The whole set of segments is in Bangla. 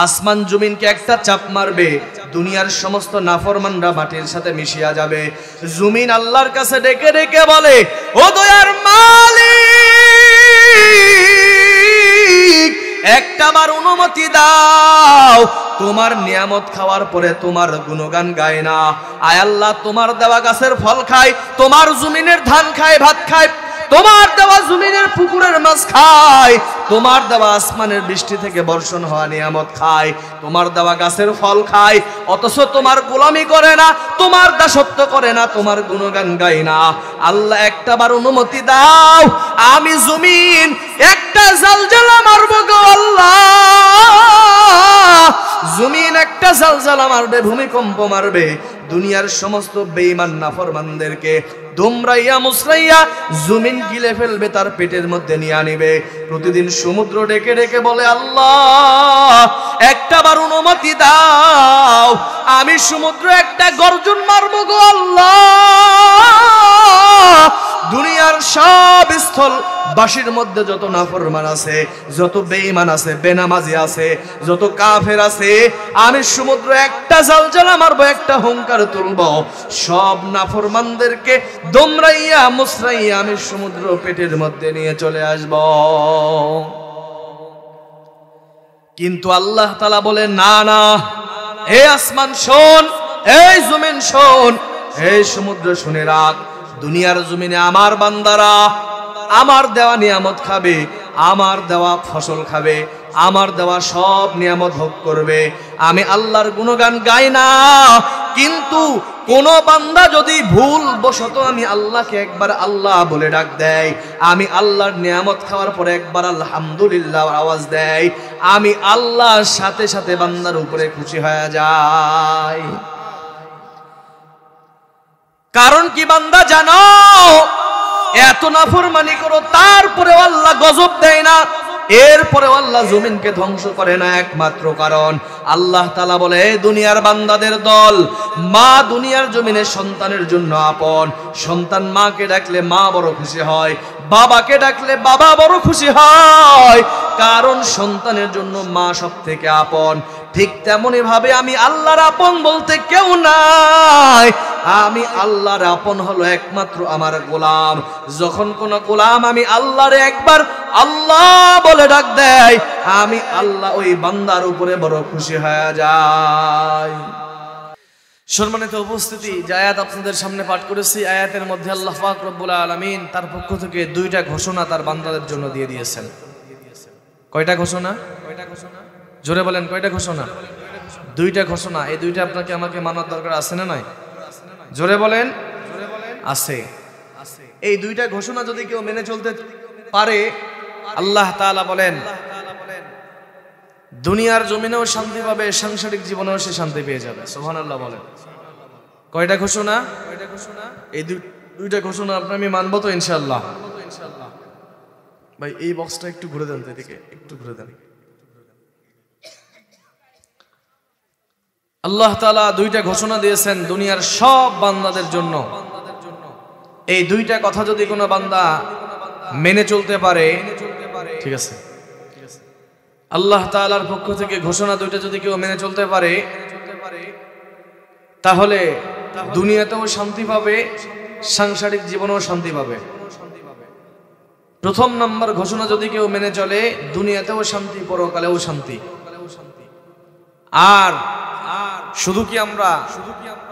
আসমান জমিনকে একটা চাপ মারবে, দুনিয়ার সমস্ত নাফরমানরা মাটির সাথে মিশিয়া যাবে। জমিন আল্লাহর কাছে ডেকে ডেকে বলে, ও দয়ার মালিক, একটাবার অনুমতি দাও, তোমার নিয়ামত খাওয়ার পরে তোমার গুণগান গায় না। আয় আল্লাহ, তোমার দেওয়া গাছের ফল খায়, তোমার জমিনের ধান খায়, ভাত খায়, তোমার দেওয়া জমিনের পুকুরের মাছ খায়, তোমার দেওয়া আসমানের বৃষ্টি থেকে বর্ষণ হওয়া নিয়ামত খায়, তোমার দেওয়া গাছের ফল খায়, অথচ তোমার গোলামি করে না, তোমার দাসত্ব করে না, তোমার গুণগান গায় না। আল্লাহ, একটাবার অনুমতি দাও, আমি জমিন একটা জালজালা মারবো গো আল্লাহ। জমিন একটা জালজালা মারবে, ভূমিকম্প মারবে, দুনিয়ার সমস্ত বেঈমান নাফরমানদেরকে দুমরাইয়া মুসরাইয়া জমিন গিলে ফেলবে, তার পেটের মধ্যে নিয়ে আনিবে। প্রতিদিন সমুদ্র ডেকে ডেকে বলে, আল্লাহ, একটাবার অনুমতি দাও, আমি সমুদ্র একটা গর্জন মারবো গো আল্লাহ। দুনিয়ার সব স্থল বাসীর মধ্যে যত নাফরমান আছে, যত বেঈমান আছে, বেনামাজি আছে, যত কাফের আছে, আমি সমুদ্র একটা জালজালা মারবো, একটা হুঙ্কার তুলবো, সব নাফরমানদেরকে দমরাইয়া মুসরাইয়া আমি সমুদ্র পেটের মধ্যে নিয়ে চলে আসব। কিন্তু আল্লাহ তাআলা বলে, না না, হে আসমান শোন, এই জমিন শোন, এই সমুদ্র শুনে রাখ, দুনিয়ার জমিনে আমার বান্দারা আমার দেওয়া নিয়ামত খাবে, আমার দেওয়া ফসল খাবে, আমার দেওয়া সব নিয়ামত ভোগ করবে। আমি আল্লাহর গুণগান গাই না, কিন্তু কোন বান্দা যদি ভুল বশত আমি আল্লাহকে একবার আল্লাহ বলে ডাক দেয়, আমি আল্লাহর নিয়ামত খাওয়ার পরে একবার আলহামদুলিল্লাহ আওয়াজ দেয়, আমি আল্লাহর সাথে সাথে বান্দার উপরে খুশি হয়ে যাই। কারণ কি বান্দা জানো, এত নাফরমানি করো, তারপরেও আল্লাহ গজব দেয় না, এরপরেও আল্লাহ জমিনকে ধ্বংস করে না, একমাত্র কারণ আল্লাহ তাআলা বলে, দুনিয়ার বান্দাদের দল, মা দুনিয়ার জমিনে সন্তানের জন্য আপন, সন্তান মাকে ডাকলে মা বড় খুশি হয়, বাবাকে ডাকলে বাবা বড় খুশি হয়, কারণ সন্তানের জন্য মা সব থেকে আপন। ঠিক তেমনি ভাবে আমি আল্লাহর আপন বলতে কেউ নাই, আমি আল্লাহর আপন হলো একমাত্র আমার গোলাম। যখন কোন গোলাম আমি আল্লাহরে একবার আল্লাহ বলে ডাক দেয়, আমি আল্লাহ ওই বান্দার উপরে বড় খুশি হয়ে যাই। সম্মানিত উপস্থিতি, যে আয়াত আপনাদের সামনে পাঠ করেছি, আয়াতের মধ্যে আল্লাহ পাক রব্বুল আলামিন তার পক্ষ থেকে দুইটা ঘোষণা তার বান্দাদের জন্য দিয়ে দিয়েছেন। কয়টা ঘোষণা? জোরে বলেন, কয়টা ঘোষণা? দুইটা ঘোষণা। এই দুইটা আপনাকে আমাকে মানার দরকার আছে না নাই? জোরে বলেন, আছে। এই দুইটা ঘোষণা যদি কেউ মেনে চলতে পারে, আল্লাহ তাআলা বলেন দুনিয়ার জমিনেও শান্তি পাবে, সাংসারিক জীবনেও সে শান্তি পেয়ে যাবে। সুবহানাল্লাহ বলেন। কয়টা ঘোষণা? এই দুইটা ঘোষণা আপনার আমি মানবো তো ইনশাআল্লাহ? ভাই এই বক্সটা একটু ঘুরে দেন, এদিকে একটু ঘুরে দেন। আল্লাহ তাআলা দুইটা ঘোষণা দিয়েছেন দুনিয়ার সব বান্দাদের জন্য। এই দুইটা কথা যদি কোনো বান্দা মেনে চলতে পারে, ঠিক আছে, আল্লাহ তাআলার পক্ষ থেকে ঘোষণা দুইটা যদি কেউ মেনে চলতে পারে, তাহলে দুনিয়াতেও শান্তি পাবে, সাংসারিক জীবনেও শান্তি পাবে। প্রথম নাম্বার ঘোষণা যদি কেউ মেনে চলে, দুনিয়াতেও শান্তি, পরকালেও শান্তি। আর শুধু কি আমরা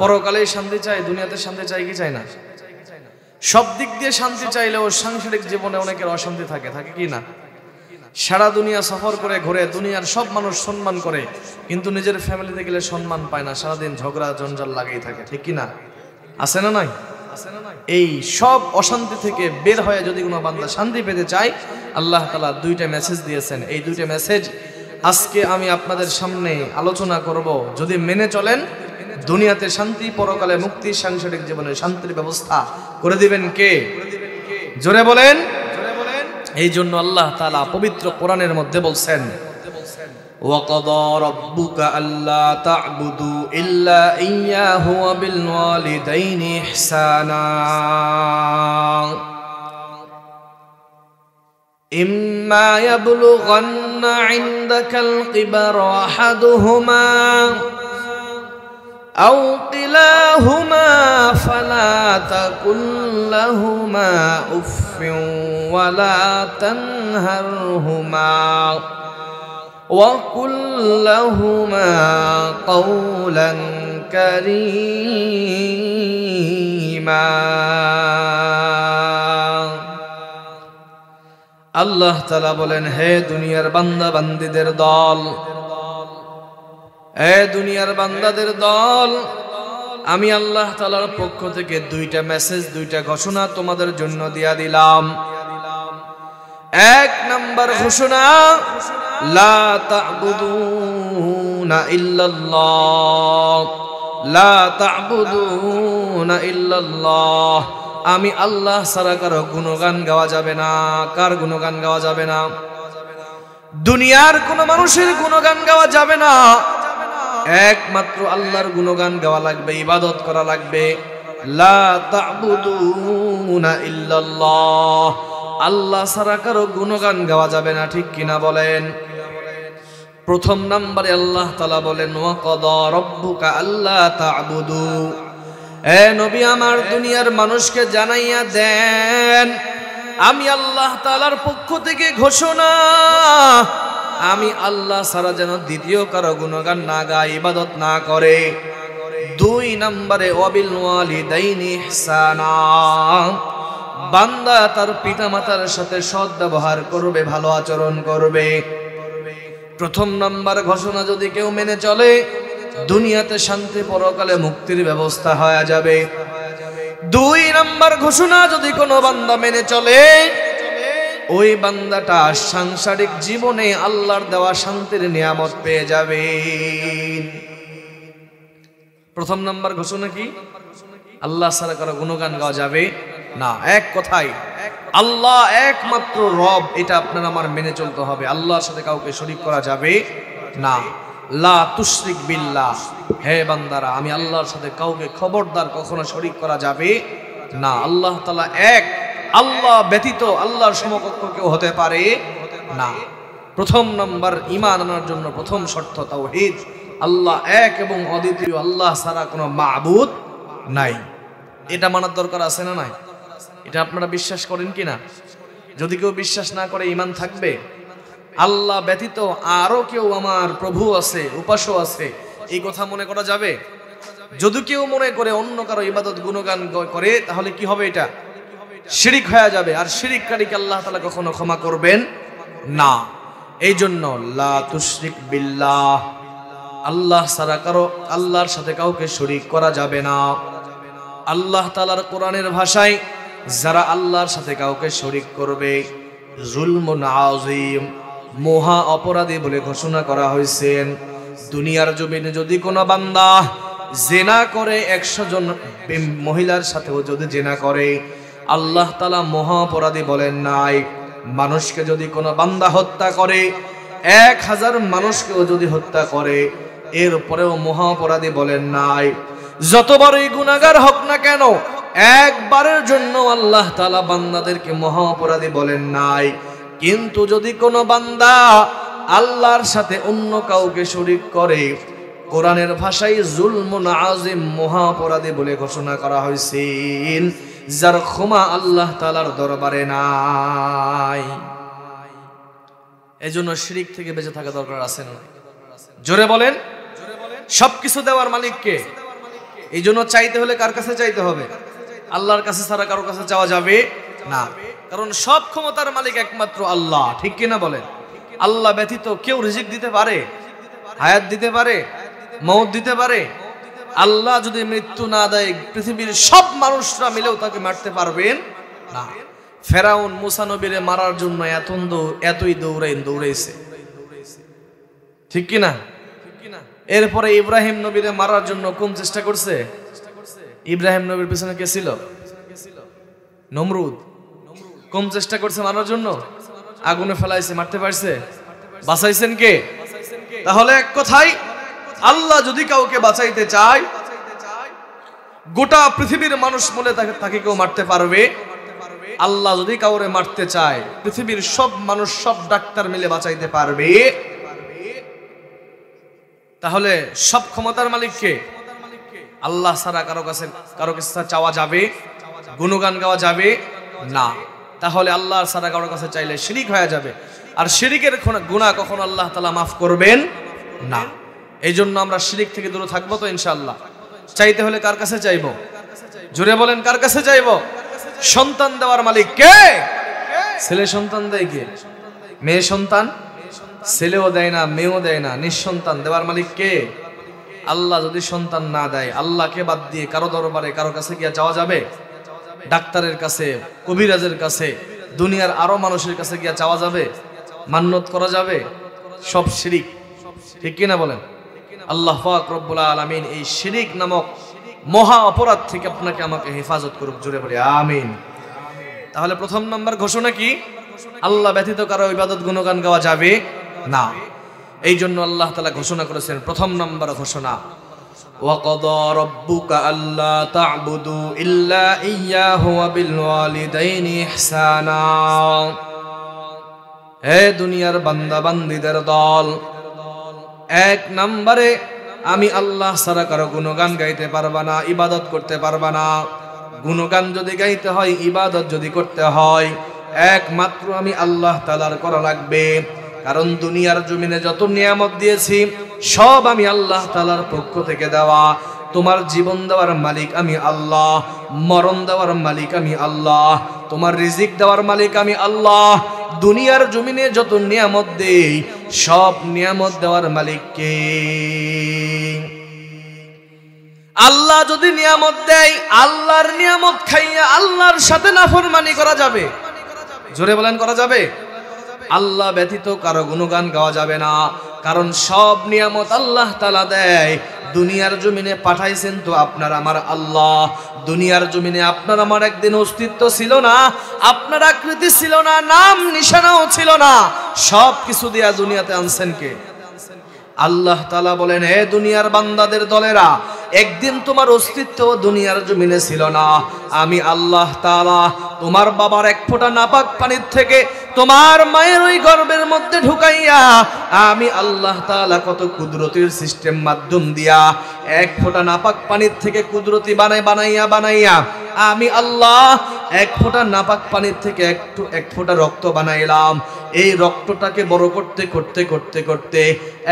পরকালে শান্তি চাই, দুনিয়াতে শান্তি চাই কি চাই না? সব দিক দিয়ে শান্তি চাইলেও সাংসারিক জীবনে অনেকের অশান্তি থাকে, থাকে কি না? সারা দুনিয়া সফর করে ঘুরে, দুনিয়ার সব মানুষ সম্মান করে, কিন্তু নিজের ফ্যামিলিতে গেলে সম্মান পায় না, সারাদিন ঝগড়া জঞ্জাল লাগেই থাকে, ঠিক কি না? আছে না নাই? এই সব অশান্তি থেকে বের হয়ে যদি কোনো বান্দা শান্তি পেতে চায়, আল্লাহ তাআলা দুইটা মেসেজ দিয়েছেন। এই দুইটা মেসেজ আজকে আমি আপনাদের সামনে আলোচনা করব। যদি মেনে চলেন, দুনিয়াতে শান্তি, পরকালে মুক্তি, সাংসারিক জীবনে শান্তির ব্যবস্থা করে দিবেন কে? জোরে বলেন। এই জন্য আল্লাহ তাআলা পবিত্র কোরআনের মধ্যে বলছেন, وَقَضَى رَبُّكَ أَلَّا تَعْبُدُوا إِلَّا إِيَّاهُ وَبِالْوَالِدَيْنِ إِحْسَانًا। ইম্মা ইয়াবলুগান্না ইনদাকাল কিবার আহাদুহুমা আও কিলাহুমা ফালা তাকুল লাহুমা উফফিন ওয়ালা তানহারহুমা وَقُلْ لَهُمَا قَوْلًا كَرِيمًا আল্লাহ তাআলা বলেন, হে দুনিয়ার বান্দা বান্দীদের দল, হে দুনিয়ার বান্দাদের দল, আমি আল্লাহ তাআলার পক্ষ থেকে দুইটা মেসেজ, দুইটা ঘোষণা তোমাদের জন্য দিয়া দিলাম। এক নাম্বার ঘোষণা, লা তা'বুদুনা ইল্লাল্লাহ, লা তা'বুদুনা ইল্লাল্লাহ, আমি আল্লাহ ছাড়া কারো গুণগান গাওয়া যাবে না। কার গুণগান গাওয়া যাবে না? দুনিয়ার কোন মানুষের গুণগান গাওয়া যাবে না, একমাত্র আল্লাহর গুণগান গাওয়া লাগবে, ইবাদত করা লাগবে। লা তা'বুদুনা ইল্লাল্লাহ, আল্লাহ ছাড়া কারো গুণগান গাওয়া যাবে না, ঠিক কিনা বলেন? প্রথম নম্বরে আল্লাহ তাআলা বলেন, ওয়া কাদা রাব্বুকা আল্লা তা'বুদু, এ নবী আমার দুনিয়ার মানুষকে জানাইয়া দেন, আমি আল্লাহ তাআলার পক্ষ থেকে ঘোষণা, আমি আল্লাহ ছাড়া যেন দ্বিতীয় কারো গুণগান না গায়, ইবাদত না করে। দুই নম্বরে ওয়াবিল ওয়ালিদাইনি ইহসানা, বান্দা তার পিতামাতার সাথে সৎ ব্যবহার করবে, ভালো আচরণ করবে। প্রথম নাম্বার ঘোষণা যদি কেউ মেনে চলে, দুনিয়াতে শান্তি, পরকালে মুক্তির ব্যবস্থা হয়ে যাবে। দুই নাম্বার ঘোষণা যদি কোনো বান্দা মেনে চলে, ওই বান্দাটা সাংসারিক জীবনে আল্লাহর দেওয়া শান্তির নিয়ামত পেয়ে যাবে। প্রথম নাম্বার ঘোষণা কি? আল্লাহ ছাড়া কারো গুণগান গাওয়া যাবে না। এক কথায় আল্লাহ একমাত্র রব, এটা আপনার আমার মেনে চলতে হবে। আল্লাহর সাথে কাউকে শরীক করা যাবে না। লা তুশরিক বিল্লাহ, হে বান্দারা, আমি আল্লাহর সাথে কাউকে খবরদার কখনো শরীক করা যাবে না। আল্লাহ তাআলা এক, আল্লাহ ব্যতীত আল্লাহর সমকক্ষ কেউ হতে পারে না। প্রথম নাম্বার ঈমান আনার জন্য প্রথম শর্ত তাওহীদ, আল্লাহ এক এবং অদ্বিতীয়, আল্লাহ ছাড়া কোনো মাবুদ নাই। এটা মানার দরকার আছে না নাই? এটা আপনারা বিশ্বাস করেন কিনা? যদি কেউ বিশ্বাস না করে, ঈমান থাকবে? আল্লাহ ব্যতীত আরো কেউ আমার প্রভু আছে, উপাস্য আছে, এই কথা মনে করা যাবে? যদি কেউ মনে করে অন্য কারো ইবাদত গুণগান করে, তাহলে কি হবে? এটা শিরিক হয়ে যাবে। আর শিরিককারীকে আল্লাহ তাআলা কখনো ক্ষমা করবেন না। এই জন্য লা তুশরিক বিল্লাহ, আল্লাহ ছাড়া কারো, আল্লাহর সাথে কাউকে শরীক করা যাবে না। আল্লাহ তাআলার কোরআনের ভাষায় যারা আল্লাহর সাথে কাউকে শরীক করবে, জুলমুন আযীম, মহা অপরাধী বলে ঘোষণা করা হয়েছে। দুনিয়ার জমিনে যদি কোনো বান্দা জিনা করে, 100 জন মহিলার সাথেও যদি জিনা করে, আল্লাহ তাআলা মহা অপরাধী বলেন নাই। মানুষকে যদি কোনো বান্দা হত্যা করে, 1000 মানুষকেও যদি হত্যা করে, এরপরেও মহা অপরাধী বলেন নাই। যত বড়ই গুনাহগার হোক না কেন, একবারের জন্য আল্লাহ তাআলা বান্দাদেরকে মহা অপরাধী বলেন নাই। কিন্তু যদি কোনো বান্দা আল্লাহর সাথে অন্য কাউকে শরীক করে, কোরআনের ভাষায় জুলমুন আযীম, মহা অপরাধী বলে ঘোষণা করা হয়েছে, যার ক্ষমা আল্লাহ তাআলার দরবারে নাই। এজন্য শিরিক থেকে বেঁচে থাকা দরকার আছে না? জোরে বলেন। সবকিছু দেওয়ার মালিক কে? এই জন্য চাইতে হলে কার কাছে চাইতে হবে? আল্লাহর কাছে ছাড়া কারোর কাছে চাওয়া যাবে না। কারণ সব ক্ষমতার মালিক একমাত্র আল্লাহ, ঠিক কিনা বলেন? আল্লাহ ব্যতীত কেউ রিজিক দিতে পারে? হায়াত দিতে পারে? মওত দিতে পারে? আল্লাহ যদি মৃত্যু না দেয়, পৃথিবীর সব মানুষরা মিলেও তাকে মারতে পারবেন না। ফেরাউন মুসা নবীরে মারার জন্য এতই দৌড়াইছে, ঠিক কিনা? এরপরে ইব্রাহিম নবীরে মারার জন্য কোন চেষ্টা করছে? ইব্রাহিম নবীর পিছনে কে ছিল? নমরুদ। কোন চেষ্টা করছে মারার জন্য? আগুনে ফেলাইছে, মারতে পারছে? বাঁচাইছেন কে? তাহলে এক কথাই, আল্লাহ যদি কাউকে বাঁচাইতে চায়, গোটা পৃথিবীর মানুষ বলে তাকে কেউ মারতে পারবে আল্লাহ যদি কাউরে মারতে চায়, পৃথিবীর সব মানুষ সব ডাক্তার মিলে বাঁচাইতে পারবে, তাহলে সব ক্ষমতার মালিক কে? আল্লাহ ছাড়া কারো কাছে চাওয়া যাবে? গুণগান গাওয়া যাবে না। তাহলে আল্লাহ ছাড়া কারো কাছে চাইলে শিরিক হয়ে যাবে, আর শিরিকের গুনাহ কখনো আল্লাহ তাআলা মাফ করবেন না। এই জন্য আমরা শিরিক থেকে দূরে থাকবো তো ইনশাআল্লাহ। চাইতে হলে কার কাছে চাইবো? জোরে বলেন, কার কাছে চাইবো? সন্তান দেওয়ার মালিক কে? ছেলে সন্তান দেয় কে? মেয়ে সন্তান? ছেলেও দেয় না, মেয়েও দেয় না, নিঃসন্তান দেওয়ার মালিক কে? আল্লাহ যদি সন্তান না দেয়, আল্লাহকে বাদ দিয়ে কারো দরবারে কারো কাছে গিয়ে যাওয়া যাবে? ডাক্তারের কাছে, কবিরাজের কাছে, দুনিয়ার আরো মানুষের কাছে গিয়ে চাওয়া যাবে? মান্নত করা যাবে? সব শিরিক, ঠিক কিনা বলেন? আল্লাহ পাক রব্বুল আলামিন এই শিরিক নামক মহা অপরাধ থেকে আপনাকে আমাকে হেফাজত করুক, জোরে বলি আমিন। তাহলে প্রথম নাম্বার ঘোষণা কি? আল্লাহ ব্যতীত কারো ইবাদত গুণগান গাওয়া যাবে না। এই জন্য আল্লাহ তাআলা ঘোষণা করেছেন, প্রথম নাম্বার ঘোষণা, ওয়াকাদা রাব্বুকা আল্লা তা'বুদু ইল্লা ইয়্যাহু ওয়া বিল ওয়ালিদাইনি ইহসানা। হে দুনিয়ার বান্দা বান্দীদের দল, এক নম্বরে আমি আল্লাহ ছাড়া কারো গুণগান গাইতে পারবা না, ইবাদত করতে পারবা না। গুণগান যদি গাইতে হয়, ইবাদত যদি করতে হয়, একমাত্র আমি আল্লাহ তাআলার করা লাগবে। কারণ দুনিয়ার জমিনে যত নিয়ামত দিয়েছি সব আমি আল্লাহ তাআলার পক্ষ থেকে দেওয়া। তোমার জীবন দেওয়ার মালিক আমি আল্লাহ, মরণ দেওয়ার মালিক আমি আল্লাহ, তোমার রিজিক দেওয়ার মালিক আমি আল্লাহ। দুনিয়ার জমিনে যত নিয়ামত দেই সব নিয়ামত দেওয়ার মালিক কে? আল্লাহ যদি নিয়ামত দেয়, আল্লাহর নিয়ামত খাইয়া আল্লাহর সাথে নাফরমানি করা যাবে? জোরে বলেন, করা যাবে? আল্লাহ ব্যতীত কারো গুণগান গাওয়া যাবে না, কারণ সব নিয়ামত আল্লাহ তাআলা দেয়। দুনিয়ার জমিনে পাঠাইছেন তো আপনার আমার আল্লাহ। দুনিয়ার জমিনে আপনার আমার একদিন অস্তিত্ব ছিল না, আপনার আকৃতি ছিল না, নাম নিশানাও ছিল না, সব কিছু দিয়া দুনিয়াতে আনছেন কে? আল্লাহ তাআলা বলেন, হে দুনিয়ার বান্দাদের দলেরা, একদিন তোমার অস্তিত্ব দুনিয়ার জমিনে ছিল না। আমি আল্লাহ তাআলা তোমার বাবার এক ফোঁটা নাপাক পানির থেকে তোমার মায়ের ওই গর্ভের মধ্যে ঢুকাইয়া আমি আল্লাহ তাআলা কত কুদরতির সিস্টেম মাধ্যম দিয়া এক ফোঁটা নাপাক পানির থেকে কুদরতি বানাইয়া আমি আল্লাহ এক ফোঁটা নাপাক পানির থেকে এক ফোঁটা রক্ত বানাইলাম। এই রক্তটাকে বড় করতে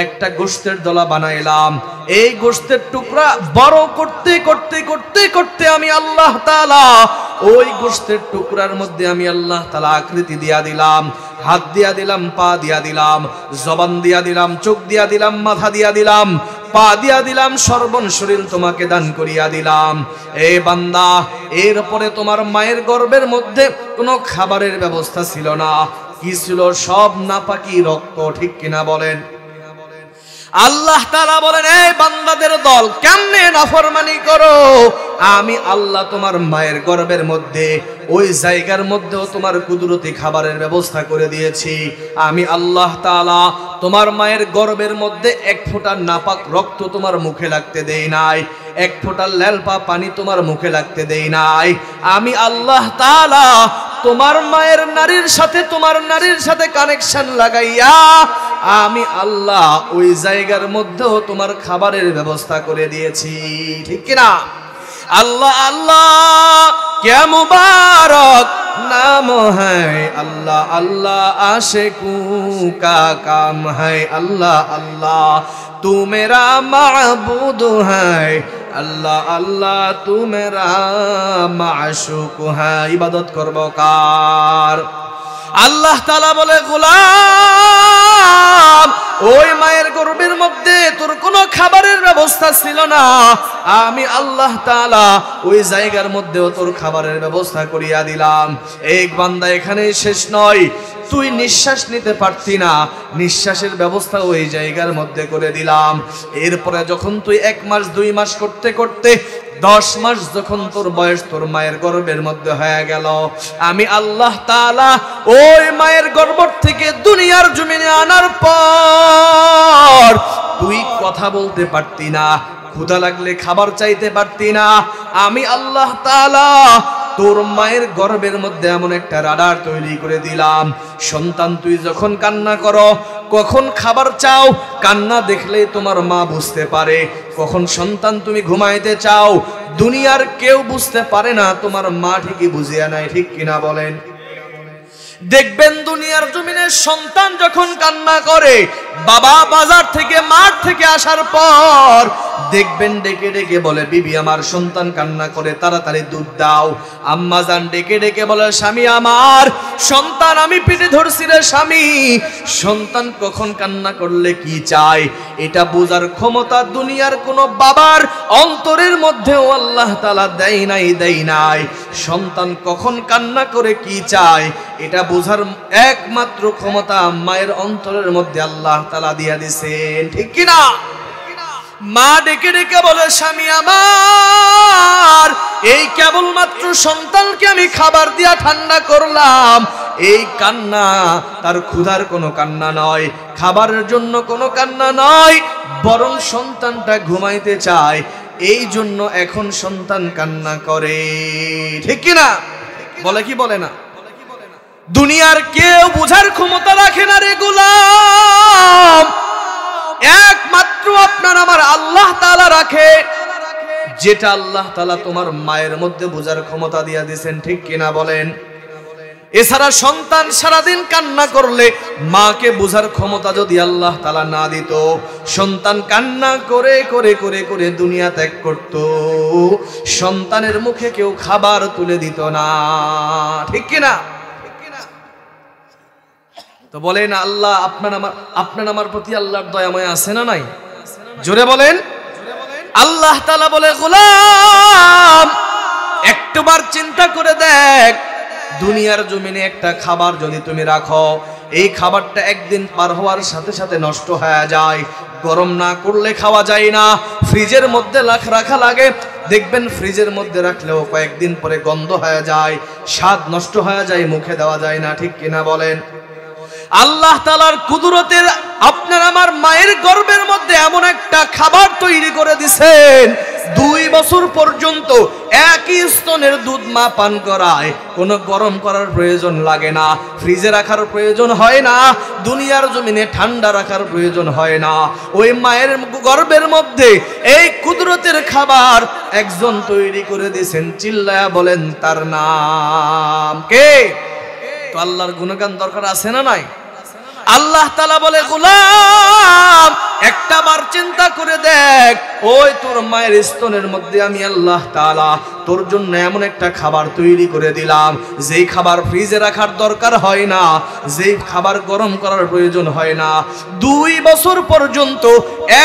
একটা গোশতের দলা বানাইলাম। এই গোশতের টুকরা বড় করতে আমি আল্লাহ তাআলা ওই গোশতের টুকরার মধ্যে আমি আল্লাহ তাআলা আকৃতি দিয়া দিলাম, হাত দিয়া দিলাম, পা দিয়া দিলাম, জবান দিয়া দিলাম, চোখ দিয়া দিলাম, মাথা দিয়া দিলাম, পা দিয়া দিলাম, সর্বন শরীর তোমাকে দান করিয়া দিলাম। এ বান্দা, এরপরে তোমার মায়ের গর্ভের মধ্যে কোনো খাবারের ব্যবস্থা ছিল না। কি ছিল? সব নাপাকি রক্ত, ঠিক কিনা বলেন? আল্লাহ তাআলা বলেন, এই বান্দাদের দল, কেমনে নাফরমানি করো? আমি আল্লাহ তোমার মায়ের গর্ভের মধ্যে ওই জায়গার মধ্যেও তোমার কুদরতি খাবারের ব্যবস্থা করে দিয়েছি। আমি আল্লাহ তাআলা তোমার মায়ের গর্ভের মধ্যে এক ফোঁটা নাপাক রক্ত তোমার মুখে লাগতে দেই নাই, এক ফোঁটা ল্যালপা পানি তোমার মুখে লাগতে দেই নাই। আমি আল্লাহ তাআলা তোমার মায়ের নারীর সাথে কানেকশন লাগাইয়া আমি আল্লাহ ওই জায়গার মধ্যেও তোমার খাবারের ব্যবস্থা করে দিয়েছি, ঠিক কিনা? আল্লাহ আল্লাহ क्या मुबारक नाम है अल्लाह अल्लाह आशिकों का काम है अल्लाह अल्लाह तू मेरा माबूद है अल्लाह अल्लाह तू मेरा माशूक है। इबादत करबो कार আল্লাহ তাআলা বলে, গোলাম, ওই মায়ের গর্ভের মধ্যে তোর কোনো খাবারের ব্যবস্থা ছিল না, আমি আল্লাহ তাআলা ওই জায়গার মধ্যেও তোর খাবারের ব্যবস্থা করিয়া দিলাম। এক বান্দা, এখানেই শেষ নয়, তুই নিঃশ্বাস নিতে পারতি না, নিঃশ্বাসের ব্যবস্থা ওই জায়গার মধ্যে করে দিলাম। এরপরে যখন তুই 1 মাস 2 মাস করতে করতে 10 মাস যখন তোর বয়স তোর মায়ের গর্ভের মধ্যে হয়ে গেল, আমি আল্লাহ তাআলা ওই মায়ের গর্ভ থেকে দুনিয়ার জমিনে আনার পর তুই কথা বলতে পারতি না, ক্ষুধা লাগলে খাবার চাইতে পারতি না, আমি আল্লাহ তাআলা তোর মায়ের গর্ভের মধ্যে এমন একটা রাডার তৈরি করে দিলাম, সন্তান তুই যখন কান্না করো, কখন খাবার চাও, কান্না দেখলে তোমার মা বুঝতে পারে। কখন সন্তান তুমি ঘুমাইতে চাও, দুনিয়ার কেউ বুঝতে পারে না, তোমার মা ঠিকই বুঝিয়ে নেয়। ঠিক কিনা বলেন? দেখবেন দুনিয়ার জমিনে সন্তান যখন কান্না করে, বাবা বাজার থেকে মাঠ থেকে আসার পর দেখবেন ডেকে ডেকে বলে, বিবি আমার সন্তান কান্না করে, তাড়াতাড়ি দুধ দাও। আম্মা জান ডেকে ডেকে বলে, স্বামী আমার সন্তান আমি পেটে ধরছি রে স্বামী। সন্তান কখন কান্না করলে কি চায় এটা বোঝার ক্ষমতা দুনিয়ার কোনো বাবার অন্তরের মধ্যেও আল্লাহ তাআলা দেয় নাই। সন্তান কখন কান্না করে কি চায় এটা বোঝার একমাত্র ক্ষমতা মায়ের অন্তরের মধ্যে আল্লাহ তাআলা দিয়া দিয়েছেন। ঠিক কিনা? মা ডেকে ডেকে বলে, স্বামী আমার এই কেবলমাত্র সন্তানকে আমি খাবার দিয়া ঠান্ডা করলাম। এই কান্না তার ক্ষুধার কোনো কান্না নয়, খাবারের জন্য কোনো কান্না নয়, বরং সন্তানটা ঘুমাইতে চায়, এই জন্য এখন সন্তান কান্না করে। ঠিক কিনা? বলে কি বলে না? দুনিয়ার কেউ বুঝার ক্ষমতা রাখে না রে গোলাম, একমাত্র আপনার আমার আল্লাহ তাআলা রাখে, যেটা আল্লাহ তাআলা তোমার মায়ের মধ্যে বুঝার ক্ষমতা দিয়া দিয়েছেন। ঠিক কিনা বলেন? এছাড়া সন্তান সারাদিন কান্না করলে মাকে বুঝার ক্ষমতা যদি আল্লাহ তাআলা না দিত, সন্তান কান্না করে করে করে করে দুনিয়া ত্যাগ করত, সন্তানের মুখে কেউ খাবার তুলে দিত না। ঠিক কিনা? তো বলেন আল্লাহ আপনার আমার প্রতি আল্লাহর দয়াময় আছে না নাই? জোরে বলেন। আল্লাহ তাআলা বলে, গোলাম একবার চিন্তা করে দেখ, দুনিয়ার জমিনে একটা খাবার যদি তুমি রাখো, এই খাবারটা একদিন পার হওয়ার সাথে সাথে নষ্ট হয়ে যায়, গরম না করলে খাওয়া যায় না, ফ্রিজের মধ্যে রাখা লাগে, দেখবেন ফ্রিজের মধ্যে রাখলেও কয়েকদিন পরে গন্ধ হয়ে যায়, স্বাদ নষ্ট হয়ে যায়, মুখে দেওয়া যায় না। ঠিক কিনা বলেন? আল্লাহ তাআলার কুদরতের আপনার আমার মায়ের গর্ভের মধ্যে এমন একটা খাবার তৈরি করে দিয়েছেন, 2 বছর পর্যন্ত একই স্তনের দুধ মা পান করায়, কোনো গরম করার প্রয়োজন লাগে না, ফ্রিজে রাখার প্রয়োজন হয় না, দুনিয়ার জমিনে ঠান্ডা রাখার প্রয়োজন হয় না। ওই মায়ের গর্ভের মধ্যে এই কুদরতের খাবার একজন তৈরি করে দিয়েছেন, চিল্লায়া বলেন তার নাম কে? তো আল্লাহর গুণগান দরকার আছে না নাই? আল্লাহ তাআলা বলে, গোলাম একটা বার চিন্তা করে দেখ, ওই তোর মায়ের স্তনের মধ্যে আমি আল্লাহ তাআলা তোর জন্য এমন একটা খাবার তৈরি করে দিলাম, যেই খাবার ফ্রিজে রাখার দরকার হয় না, যেই খাবার গরম করার প্রয়োজন হয় না। 2 বছর পর্যন্ত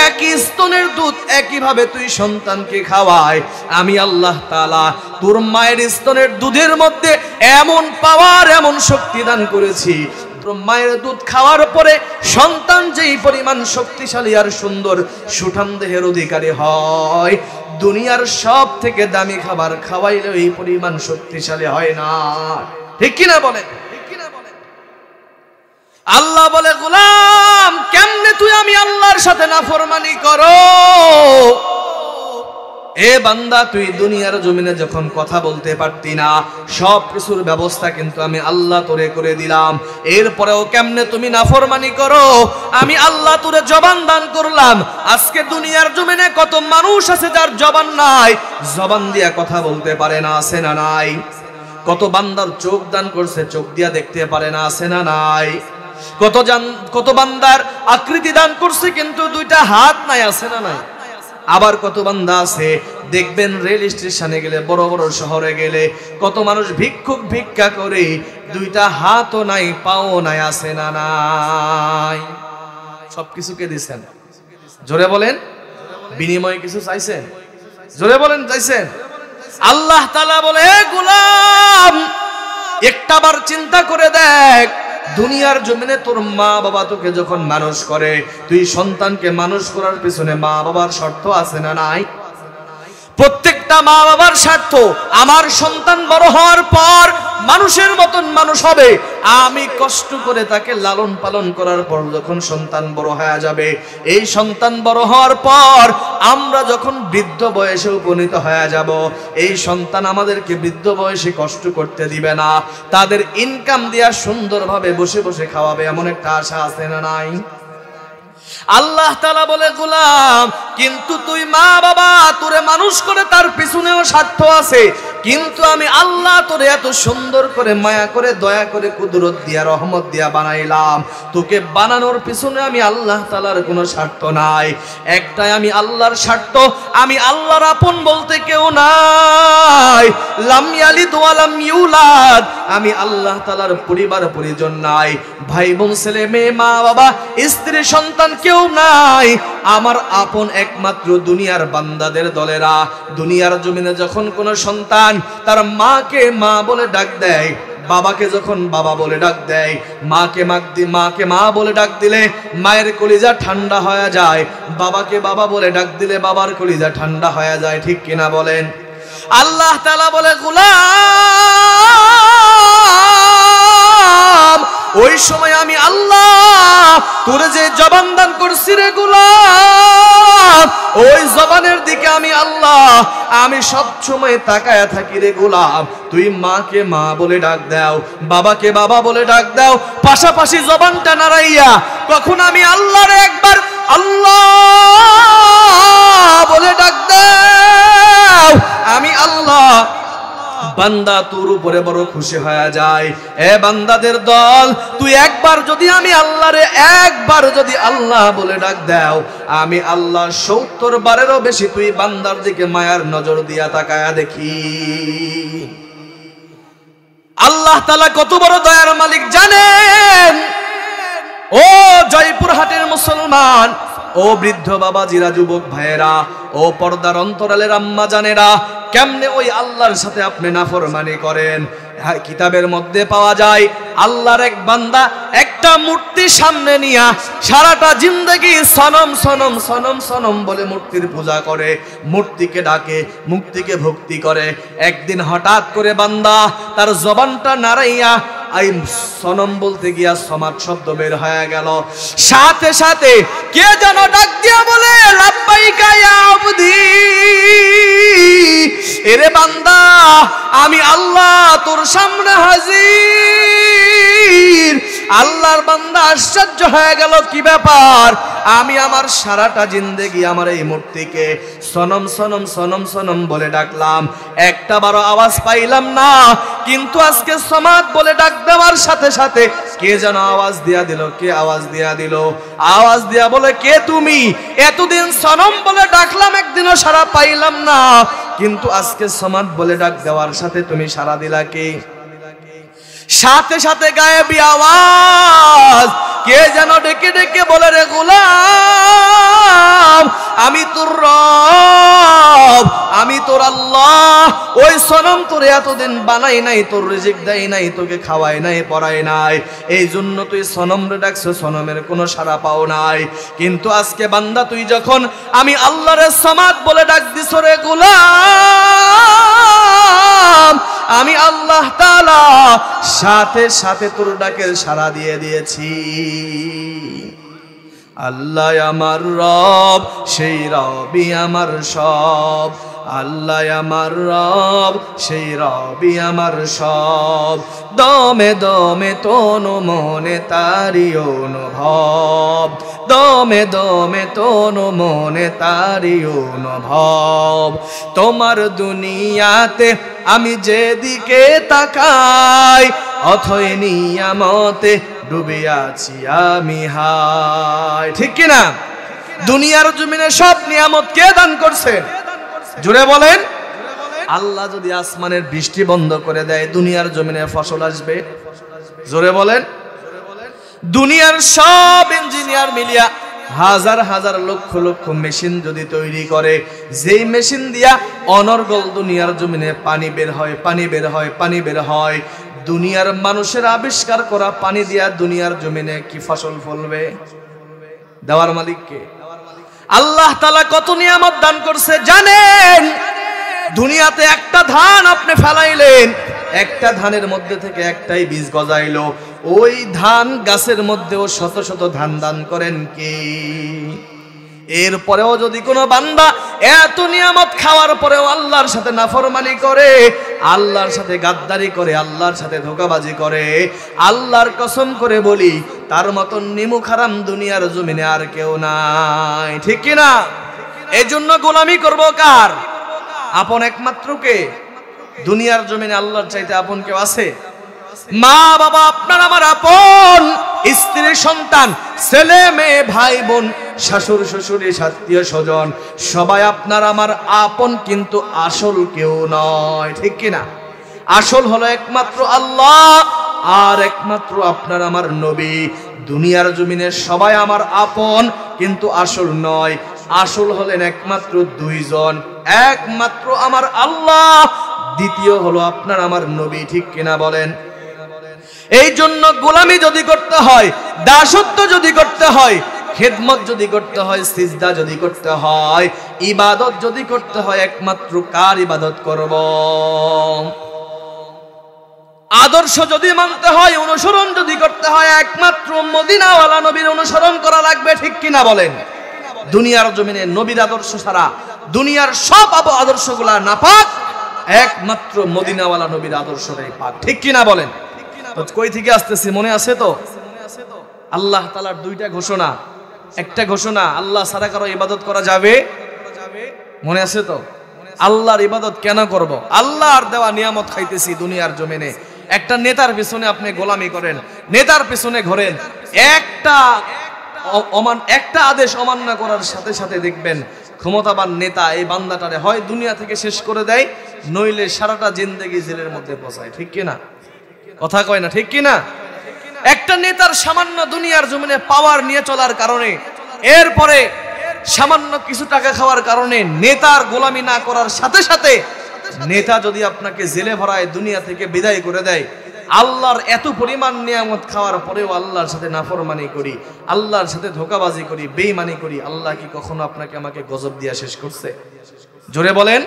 একই স্তনের দুধ একইভাবে তুই সন্তানকে খাওয়ায়, আমি আল্লাহ তাআলা তোর মায়ের স্তনের দুধের মধ্যে এমন পাওয়ার, এমন শক্তি দান করেছি, মায়ের দুধ খাওয়ার পরে সন্তান যেই পরিমাণ শক্তিশালী আর সুন্দর সুঠাম দেহের অধিকারী হয়, দুনিয়ার সব থেকে দামি খাবার খাওয়াইলেও এই পরিমাণ শক্তিশালী হয় না। ঠিক কিনা বলে? আল্লাহ বলে, গোলাম কেমনে তুই আমি আল্লাহর সাথে নাফরমানি করো? এ বান্দা তুই দুনিয়ার জমিনে যখন কথা বলতে পারতি না, সব কিছুর ব্যবস্থা কিন্তু আমি আল্লাহ তোরে করে দিলাম, এরপরেও কেমনে তুমি নাফরমানি করো? আমি আল্লাহ তোরে জবান দান করলাম। আজকে দুনিয়ার জমিনে কত মানুষ আছে যার জবান নাই, জবান দিয়া কথা বলতে পারে না, আছে না নাই? কত বান্দার চোখ দান করছে, চোখ দিয়া দেখতে পারে না, আছে না নাই? কত বান্দার আকৃতি দান করছে কিন্তু 2টা হাত নাই, আছে না নাই? আবার কত বান্দা আছে দেখবেন রেল স্টেশনে গেলে, বড় বড় শহরে গেলে কত মানুষ ভিক্ষা করে, 2টা হাতও নাই, পাও নাই, আছে না নাই? সবকিছুকে দিছেন। জোরে বলেন, বিনিময়ে কিছু চাইছেন? জোরে বলেন, চাইছেন? আল্লাহ তাআলা বলে, গোলাম একটাবার চিন্তা করে দেখ, দুনিয়ার জমিনে তোর মা বাবা তোকে যখন মানুষ করে, তুই সন্তানকে মানুষ করার পিছনে মা বাবার স্বার্থ আছে না নাই? প্রত্যেকটা মা বাবার স্বার্থ, আমার সন্তান বড় হওয়ার পর মানুষের মতন মানুষ হবে। আমি কষ্ট করে তাকে লালন পালন করার পর যখন সন্তান বড় হয়ে যাবে, এই সন্তান বড় হওয়ার পর আমরা যখন বৃদ্ধ বয়সে উপনীত হয়ে যাব, এই সন্তান আমাদেরকে বৃদ্ধ বয়সে কষ্ট করতে দিবে না, তাদের ইনকাম দিয়া সুন্দরভাবে বসে বসে খাওয়াবে, এমন একটা আশা আছে না নাই? আল্লাহ তাআলা বলে, গোলাম কিন্তু তুই মা বাবা তোরে মানুষ করে তার পিছনেও স্বার্থ আছে, কিন্তু আমি আল্লাহ তোরে এত সুন্দর করে মায়া করে দয়া করে কুদরত দিয়া রহমত দিয়া বানাইলাম, তোকে বানানোর পিছনে আমি আল্লাহ তাআলার কোনো স্বার্থ নাই। একটাই আমি আল্লাহর স্বার্থ, আমি আল্লাহর আপন বলতে কেউ নাই। লাম ইয়ালিদ ওয়া লাম ইউলাদ, আমি আল্লাহ তাআলার পরিবার পরিজন নাই, ভাই বোন ছেলে মেয়ে মা বাবা স্ত্রী সন্তান কেউ নাই। আমার আপন একমাত্র দুনিয়ার বান্দাদের দলেরা। দুনিয়ার জমিনে যখন কোনো সন্তান তার মাকে মা বলে ডাক দেয়, বাবাকে যখন বাবা বলে ডাক দেয়, মাকে মা বলে ডাক দিলে মায়ের কলিজা ঠান্ডা হয়ে যায়, বাবাকে বাবা বলে ডাক দিলে বাবার কলিজা ঠান্ডা হয়ে যায়, ঠিক কিনা বলেন? আল্লাহ তাআলা বলে, গোলাম ওই সময় আমি আল্লাহ তোরে যে জবান দান করছি রে গোলাম, ওই জবানের দিকে আমি আল্লাহ আমি সব সময় তাকায়া থাকি রে গোলাম। তুই মাকে মা বলে ডাক দাও, বাবাকে বাবা বলে ডাক দাও, পাশাপাশি জবানটা নাড়াইয়া কখন আমি আল্লাহর একবার আল্লাহ বলে ডাক দাও, আমি আল্লাহ বান্দা তোর উপরে বড় খুশি হয়ে যায়। এ বান্দাদের দল, তুই একবার যদি আমি আল্লাহরে একবার যদি আল্লাহ বলে ডাক দাও, আমি আল্লাহ ৭০ বারেরও বেশি তুই বান্দার দিকে মায়ার নজর দিয়া তাকায়া দেখি। আল্লাহ তাআলা কত বড় দয়ার মালিক জানেন? ও জয়পুরহাটের মুসলমান, ও বৃদ্ধ বাবাজিরা, যুবক ভাইয়েরা, ও পর্দার অন্তরালের আম্মা জানেরা, কেমনে ওই আল্লাহর সাথে আপনি নাফরমানি করেন? কিতাবের মধ্যে পাওয়া যায় আল্লাহর এক বান্দা একটা মূর্তি সামনে নিয়া সারাটা জিন্দেগি সনম সনম সনম সনম বলে মূর্তির পূজা করে, মূর্তিকে ডাকে, মূর্তিকে ভক্তি করে। একদিন হঠাৎ করে বান্দা তার জবানটা নাড়াইয়া আই সনম বলতে গিয়া সমাজ শব্দ বের হয়ে গেল, সাথে সাথে কে যেন ডাক দিয়া বলে, লাব্বাইকা ইয়া আবদি, এরে বান্দা আমি আল্লাহ তোর সামনে হাজির। আল্লাহর বান্দা আশ্চর্য হয়ে গেল, কি ব্যাপার? আমি আমার সারাটা জিন্দেগি আমার এই মূর্তিকে সনম সনম সনম সনম বলে ডাকলাম, একটা বারো আওয়াজ পাইলাম না, কিন্তু আজকে সমাজ বলে ডাক দেওয়ার সাথে সাথে কে যেন আওয়াজ দিয়া দিল। কে আওয়াজ দিয়া দিল? আওয়াজ দিয়া বলে, কে তুমি? এতদিন সনম বলে ডাকলাম, একদিনও সাড়া পাইলাম না, কিন্তু আজকে সমাজ বলে ডাক দেওয়ার সাথে তুমি সাড়া দিলা কে? সাথে সাথে গায়েবী আওয়াজ, কে যেন ডেকে ডেকে বলে, রে গোলাম আমি তোর রব, আমি তোর আল্লাহ। ওই সনম তোরে এতদিন বানাই নাই, তোর রিজিক দেয় নাই, তোকে খাওয়াই নাই, পড়াই নাই, এই জন্য তুই সনম রে ডাকছো, সনমের কোনো সাড়া পাও নাই। কিন্তু আজকে বান্দা তুই যখন আমি আল্লাহরে সমাদ বলে ডাক দিছ রে গোলাম, আমি আল্লাহ তাআলা সাথে সাথে তোর ডাকের সাড়া দিয়ে দিয়েছি। আল্লাহ আমার রব, সেই রবই আমার সব, আল্লাহ আমার রব, সেই রবই আমার সব। দমে দমে তনু মনে তারি অনুভব, দমে দমে তনু মনে তারি অনুভব। তোমার দুনিয়াতে আমি যেদিকে তাকাই, অথই নিয়ামতে ডুবে আছি আমি হায়। ঠিক কিনা? দুনিয়ার জমিনে সব নিয়ামত কে দান করছেন? জোরে বলেন। আল্লাহ যদি আসমানের বৃষ্টি বন্ধ করে দেয়, দুনিয়ার জমিনে ফসল আসবে? জোরে বলেন। দুনিয়ার সব ইঞ্জিনিয়ার মিলিয়া হাজার হাজার লক্ষ লক্ষ মেশিন যদি তৈরি করে, যেই মেশিন দিয়া অনর্গল দুনিয়ার জমিনে পানি বের হয়, পানি বের হয়, পানি বের হয়, দুনিয়ার মানুষের আবিষ্কার করা পানি দিয়া দুনিয়ার জমিনে কি ফসল ফলবে? দেওয়ার মালিক কে? আল্লাহ তাআলা কত নিয়ামত দান করছে জানেন? দুনিয়াতে একটা ধান আপনি ফেলাইলেন, একটা ধানের মধ্যে থেকে একটাই বীজ গজাইলো, ওই ধান গাছের মধ্যেও শত শত ধান দান করেন কে? এরপরেও যদি কোনো বান্দা এত নিয়ামত খাওয়ার পরেও আল্লাহর সাথে নাফরমানি করে, আল্লাহর সাথে গাদ্দারি করে, আল্লাহর সাথে ধোঁকাবাজি করে, আল্লাহর কসম করে বলি তার মতন নিমুখ হারাম দুনিয়ার জমিনে আর কেউ নাই, ঠিক কিনা? এই জন্য গোলামি করব কার? আপন একমাত্র কে? দুনিয়ার জমিনে আল্লাহর চাইতে আপন কেউ আছে? মা বাবা আপনার আমার আপন, স্ত্রী সন্তান ছেলে মেয়ে ভাই বোন শাশুড় শ্বশুরি আত্মীয় স্বজন সবাই আপনার আমার আপন, কিন্তু আসল কেউ নয়, ঠিক কিনা? আসল হলো একমাত্র আল্লাহ আর একমাত্র আপনার আমার নবী। দুনিয়ার জমিনে সবাই আমার আপন, কিন্তু আসল নয়। আসল হলেন একমাত্র দুইজন, একমাত্র আমার আল্লাহ, দ্বিতীয় হলো আপনার আমার নবী, ঠিক কিনা বলেন? এই জন্য গোলামি যদি করতে হয়, দাসত্ব যদি করতে হয়, খেদমত যদি করতে হয়, সিজদা যদি করতে হয়, ইবাদত যদি করতে হয়, একমাত্র কার ইবাদত করব? আদর্শ যদি মানতে হয়, অনুসরণ যদি করতে হয়, একমাত্র মদিনাওয়ালা নবীর অনুসরণ করা লাগবে, ঠিক কিনা বলেন? দুনিয়ার জমিনে নবীর আদর্শ ছাড়া দুনিয়ার সব আদর্শগুলা নাপাক, একমাত্র মদিনাওয়ালা নবীর আদর্শটাই পাক, ঠিক কিনা বলেন? কই থেকে আসতেছি মনে আছে তো? আল্লাহ তাআলার দুইটা ঘোষণা। একটা ঘোষণা, আল্লাহ ছাড়া কারো ইবাদত করা যাবে, মনে আছে তো? আল্লাহর ইবাদত কেন করব? আল্লাহর দেওয়া নিয়ামত খাইতেছি দুনিয়ার জমিনে। একটা নেতার পিছনে আপনি গোলামি করেন, নেতার পিছনে ঘোরেন, একটা আদেশ অমান্য করার সাথে সাথে দেখবেন ক্ষমতাবান নেতা এই বান্দাটারে হয় দুনিয়া থেকে শেষ করে দেয়, নইলে সারাটা জিন্দেগি জেলের মধ্যে পৌঁছায়, ঠিক কিনা? কথা কয় না, ঠিক কিনা? একটা নেতার সামান্য দুনিয়ার জমিনে পাওয়ার নিয়ে চলার কারণে, এরপরে সামান্য কিছু টাকা খাওয়ার কারণে নেতার গোলামি না করার সাথে সাথে নেতা যদি আপনাকে জেলে ভরায়, দুনিয়া থেকে বিদায় করে দেয়, আল্লাহর এত পরিমাণ নিয়ামত খাওয়ার পরেও আল্লাহর সাথে নাফরমানি করি, আল্লাহর সাথে ধোঁকাবাজি করি, বেঈমানি করি, আল্লাহ কি কখনো আপনাকে আমাকে গজব দিয়া শেষ করছে? জোরে বলেন।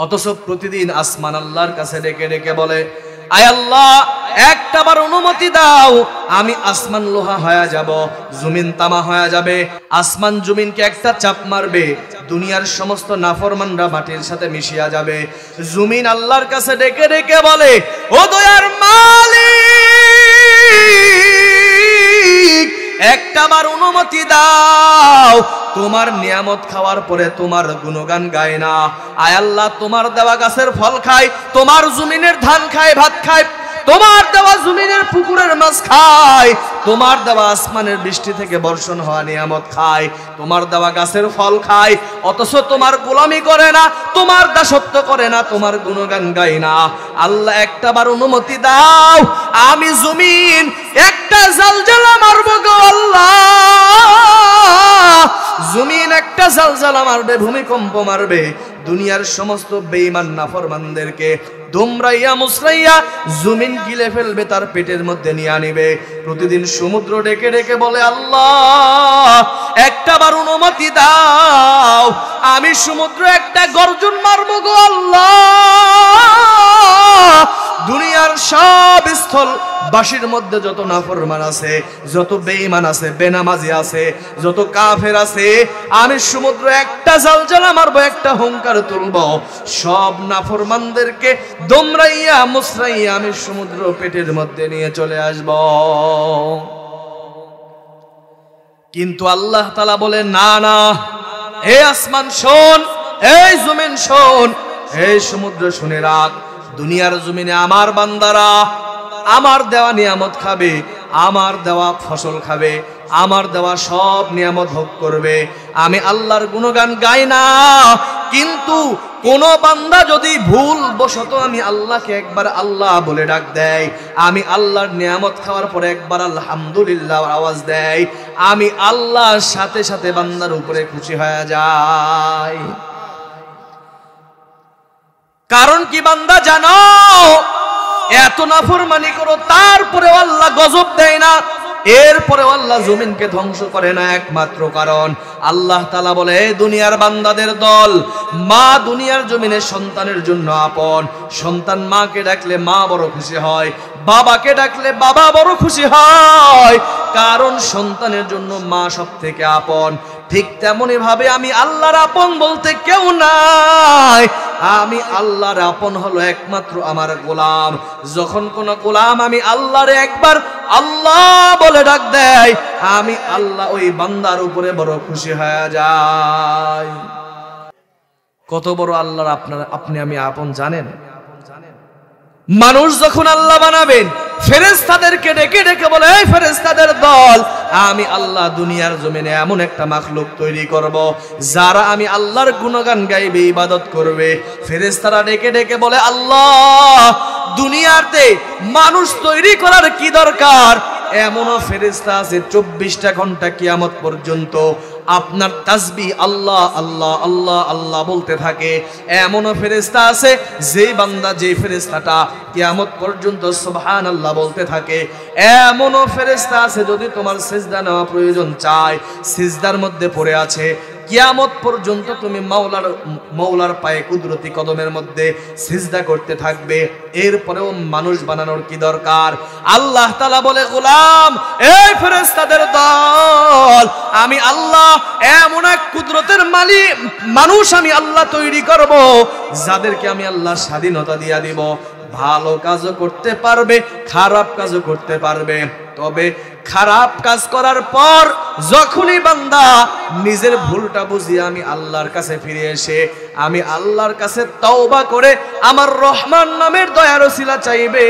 অথচ প্রতিদিন আসমান আল্লাহর কাছে ডেকে ডেকে বলে, আয় আল্লাহ একটাবার অনুমতি দাও, আমি আসমান লোহা হয়ে যাব, জমিন তামা হয়ে যাবে। আসমান জমিনকে একটা চাপ মারবে, দুনিয়ার সমস্ত নাফরমানরা মাটির সাথে মিশিয়া যাবে। জমিন আল্লাহর কাছে ডেকে ডেকে বলে, ও দয়ার মালিক একটাবার অনুমতি দাও, তোমার নিয়ামত খাওয়ার পরে তোমার গুণগান গায় না। আয় আল্লাহ তোমার দেওয়া গাছের ফল খায়, তোমার জমিনের ধান খায়, ভাত খায়, তোমার দেওয়া জমিনের পুকুরের মাছ খায়, তোমার দেওয়া আসমানের বৃষ্টি থেকে বর্ষণ হওয়া নিয়ামত খায়, তোমার দেওয়া গাছের ফল খায়, অথচ তোমার গোলামি করে না, তোমার দাসত্ব করে না, তোমার গুণগান গায় না। আল্লাহ একটাবার অনুমতি দাও, আমি জমিন একটা জালজালা মারবো গো আল্লাহ, জমিন একটা জালজালা মারবে, ভূমিকম্প মারবে, দুনিয়ার সমস্ত বেঈমান নাফরমানদেরকে দুমরাইয়া মুসরাইয়া জমিন গিলে ফেলবে, তার পেটের মধ্যে নিয়ে আনিবে। প্রতিদিন সমুদ্র ডেকে ডেকে বলে, আল্লাহ একটাবার অনুমতি দাও, আমি সমুদ্র একটা গর্জন মারবো গো আল্লাহ, দুনিয়ার সব স্থল বাসীর মধ্যে যত নাফরমান আছে, যত বেঈমান আছে, বেনামাজি আছে, যত কাফের আছে, আমি সমুদ্র একটা জালজালা মারবো, একটা হুঙ্কার তুলবো, সব নাফরমানদেরকে দমরাইয়া মুসরাইয়া আমি সমুদ্র পেটের মধ্যে নিয়ে চলে আসব। কিন্তু আল্লাহ তাআলা বলে, না না, হে আসমান শোন, এই জমিন শোন, এই সমুদ্র শুনে রাখ, দুনিয়ার জমিনে আমার বান্দারা আমার দেওয়া নিয়ামত খাবে, আমার দেওয়া ফসল খাবে, আমার দেওয়া সব নিয়ামত ভোগ করবে, আমি আল্লাহর গুণগান গাই না। কিন্তু কোন বান্দা যদি ভুল বশত আমি আল্লাহকে একবার আল্লাহ বলে ডাক দেয়, আমি আল্লাহর নিয়ামত খাওয়ার পরে একবার আলহামদুলিল্লাহ আওয়াজ দেয়, আমি আল্লাহর সাথে সাথে বান্দার উপরে খুশি হয়ে যায়। কারণ কি বান্দা জানো, এত নাফরমানি করো তারপরে আল্লাহ গজব দেয় না, এরপরেও আল্লাহ জমিনকে ধ্বংস করে না একমাত্র কারণ আল্লাহ তাআলা বলে, এই দুনিয়ার বান্দাদের দল, মা দুনিয়ার জমিনে সন্তানের জন্য আপন। সন্তান মাকে ডাকলে মা বড় খুশি হয়, বাবাকে ডাকলে বাবা বড় খুশি হয়, কারণ সন্তানের জন্য মা সব থেকে আপন। ঠিক তেমনি ভাবে আমি আল্লাহর আপন বলতে কেউ নাই। আমি আল্লাহর আপন হলো একমাত্র আমার গোলাম। যখন কোন গোলাম আমি আল্লাহরে একবার আল্লাহ বলে ডাক দেয়, আমি আল্লাহ ওই বান্দার উপরে বড় খুশি হয়ে যায়। কত বড় আল্লাহর আপনি আমি আপন জানেন? মানুষ যখন আল্লাহ বানাবেন, ফেরেশতাদেরকে ডেকে ডেকে বলে, এই ফেরেশতাদের দল, আমি আল্লাহ দুনিয়ার জমিনে এমন একটা মাখলুক তৈরি করব যারা আমি আল্লাহর গুণগান গাইবে, ইবাদত করবে। ফেরেশতারা ডেকে ডেকে বলে, আল্লাহ দুনিয়াতে মানুষ তৈরি করার কি দরকার? এমনও ফেরেশতা আছে 24টা ঘন্টা কিয়ামত পর্যন্ত আপনার তাসবিহ আল্লাহ আল্লাহ আল্লাহ আল্লাহ বলতে থাকে। এমনও ফেরেশতা আছে যে বান্দা, যে ফেরেশতাটা কিয়ামত পর্যন্ত সুবহানাল্লাহ বলতে থাকে। এমনও ফেরেশতা আছে যদি তোমার সিজদা নেওয়া প্রয়োজন চায়, সিজদার মধ্যে পড়ে আছে, কিয়ামত পর্যন্ত তুমি মাওলার পায়ে কুদরতি কদমের মধ্যে সিজদা করতে থাকবে। এরপরেও মানুষ বানানোর কি দরকার? আল্লাহ তাআলা বলে, গোলাম, এই ফেরেশতাদের দল, আমি আল্লাহ এমন এক কুদরতের মালিক মানুষ আমি আল্লাহ তৈরি করব যাদেরকে আমি আল্লাহ স্বাধীনতা দিয়া দিব। ভালো কাজও করতে পারবে, খারাপ কাজও করতে পারবে। তবে খারাপ কাজ করার পর যখনই বান্দা নিজের ভুলটা বুঝিয়ে আমি আল্লাহর কাছে ফিরে এসে আমি আল্লাহর কাছে তওবা করে আমার রহমান নামের দয়ার ওসিলা চাইবে,